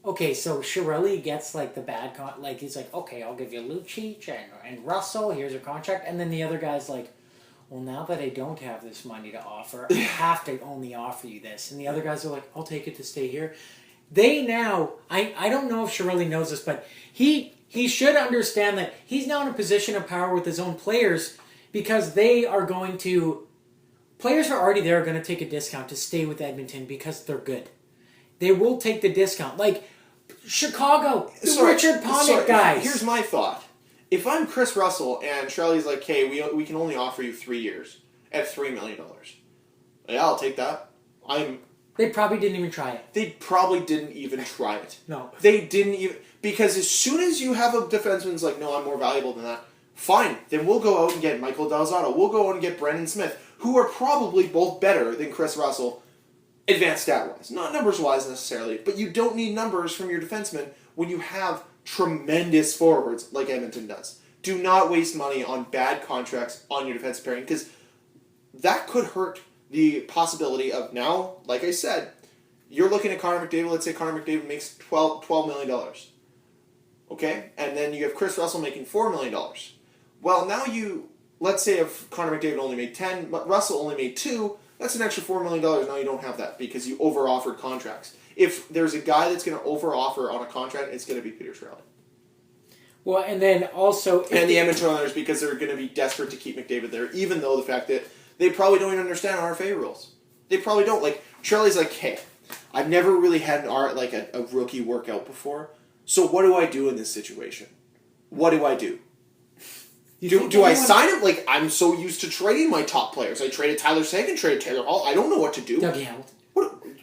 Okay, so Chiarelli gets, like, the bad he's like, okay, I'll give you Lucic and Russell, here's your contract. And then the other guy's like, well, now that I don't have this money to offer, I have to only offer you this. And the other guys are like, I'll take it to stay here. They now, I don't know if Chiarelli knows this, but he should understand that he's now in a position of power with his own players because they are going to... Players are already there are going to take a discount to stay with Edmonton because they're good. They will take the discount. Like, Chicago, the Richard Panik guys. Here's my thought. If I'm Chris Russell and Chiarelli's like, hey, we can only offer you 3 years at $3 million. Yeah, I'll take that. They probably didn't even try it. They probably didn't even try it. No. They didn't even... Because as soon as you have a defenseman's like, no, I'm more valuable than that, fine. Then we'll go out and get Michael Del Zotto. We'll go out and get Brendan Smith, who are probably both better than Chris Russell, advanced stat-wise. Not numbers-wise necessarily, but you don't need numbers from your defenseman when you have tremendous forwards like Edmonton does. Do not waste money on bad contracts on your defensive pairing, because that could hurt the possibility of now, like I said, you're looking at Connor McDavid. Let's say Connor McDavid makes $12 million. Okay? And then you have Chris Russell making $4 million. Well, now let's say if Connor McDavid only made 10, but Russell only made 2, that's an extra $4 million. Now you don't have that because you over-offered contracts. If there's a guy that's going to over-offer on a contract, it's going to be Peter Chiarelli. Well, and then also... And the Edmonton Oilers, because they're going to be desperate to keep McDavid there, even though the fact that they probably don't even understand RFA rules. They probably don't. Like, Chiarelli's like, hey, I've never really had a rookie workout before, so what do I do in this situation? What do I do? Do I sign him? Like, I'm so used to trading my top players. I traded Tyler Seguin, traded Taylor Hall. I don't know what to do. Dougie Hamilton.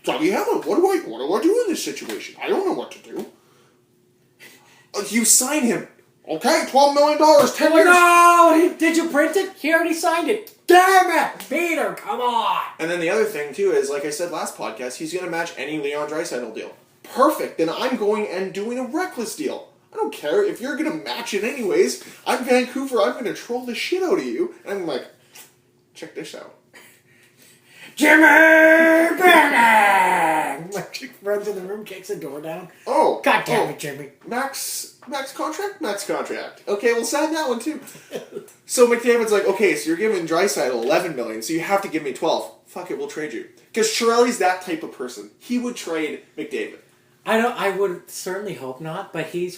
Dougie Hamilton. What do I do in this situation? I don't know what to do. You sign him. Okay, $12 million, 10 Oh, years. no! Did you print it? He already signed it. Damn it! Peter, come on! And then the other thing, too, is, like I said last podcast, he's going to match any Leon Draisaitl deal. Perfect. Then I'm going and doing a reckless deal. I don't care. If you're going to match it anyways, I'm Vancouver. I'm going to troll the shit out of you. And I'm like, check this out. Jimmy Bennett! Runs in the room, kicks the door down. Oh. God damn it, Jimmy. Max contract? Max contract. Okay, we'll sign that one, too. So McDavid's like, okay, so you're giving Draisaitl $11 million, so you have to give me 12. Fuck it, we'll trade you. Because Chiarelli's that type of person. He would trade McDavid. I would certainly hope not, but he's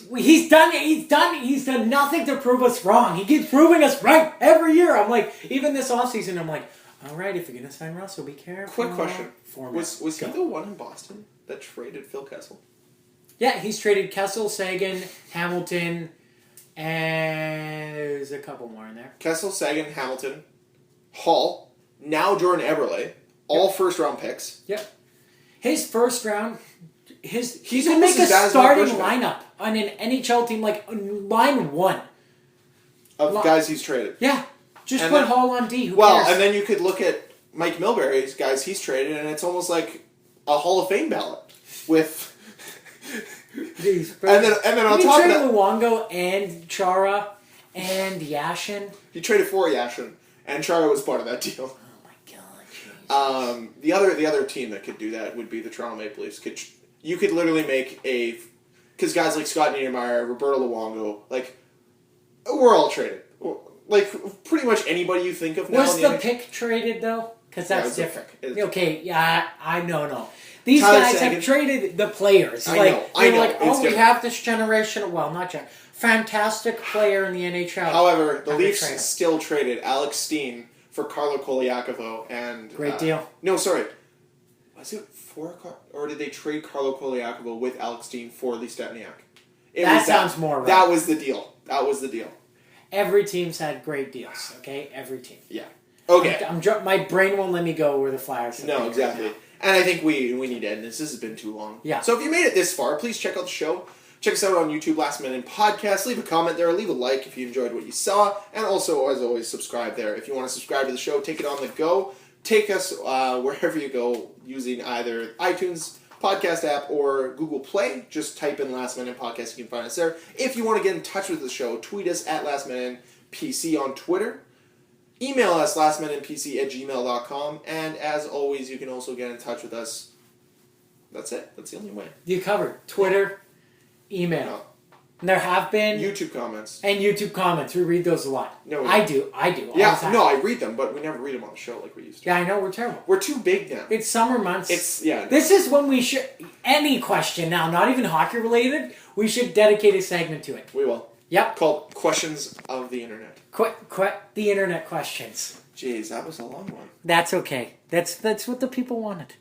done nothing to prove us wrong. He keeps proving us right every year. I'm like, even this offseason, I'm like, all right, if you're gonna sign Russell, be careful. Quick question: Was he the one in Boston that traded Phil Kessel? Yeah, he's traded Kessel, Sagan, Hamilton, and there's a couple more in there. Kessel, Sagan, Hamilton, Hall, now Jordan Eberle, all first-round picks. Yep. His first round, he can almost make a as bad as starting Mike Bushman. lineup on an NHL team, like line one. Of guys he's traded. Yeah. Just And put then- Hall on D. Who Well, cares? and then you could look at Mike Milbury's guys he's traded, and it's almost like a Hall of Fame ballot with. Jeez, and then on you top of trade that, Luongo and Chara and Yashin. he traded for Yashin, and Chara was part of that deal. Oh my god. Jeez. The other team that could do that would be the Toronto Maple Leafs. You could literally make because guys like Scott Niedermayer, Roberto Luongo, like we're all traded. Like pretty much anybody you think of now. Was in the NHL. pick traded though? Because Yeah, it that's was a different. pick. Okay, yeah, I know. These Tyler guys Seguin. have traded the players. I like, know, they're like, it's oh, we different. have this generation. Well, not gen. Fantastic player in the NHL. However, the I'm gonna Leafs trade him. still traded Alex Steen for Carlo Koliakovo and Great deal. No, sorry, was it or did they trade Carlo Koliakovo with Alex Steen for Lee Stepniak? That sounds more right. That was the deal. Every team's had great deals. Okay, every team. Yeah. Okay. My brain won't let me go where the Flyers. have No, been exactly. right now. And I think we need to end this. This has been too long. Yeah. So if you made it this far, please check out the show. Check us out on YouTube, Last Minute Podcast. Leave a comment there. Leave a like if you enjoyed what you saw. And also, as always, subscribe there. If you want to subscribe to the show, take it on the go. Take us wherever you go using either iTunes podcast app or Google Play. Just type in Last Minute Podcast. You can find us there. If you want to get in touch with the show, tweet us at Last Minute PC on Twitter. Email us lastminutepc@gmail.com. And as always, you can also get in touch with us. That's it. That's the only way. You covered Twitter, email. No. And there have been YouTube comments. and YouTube comments. We read those a lot. No, we I don't. do. all the Yeah, time. no, I read them, but we never read them on the show like we used to. Yeah, I know. We're terrible. We're too big now. It's summer months. Yeah. This is when we should any question now, not even hockey related. We should dedicate a segment to it. We will. Yep. Called Questions of the Internet. The internet questions. Jeez, that was a long one. That's okay. That's what the people wanted.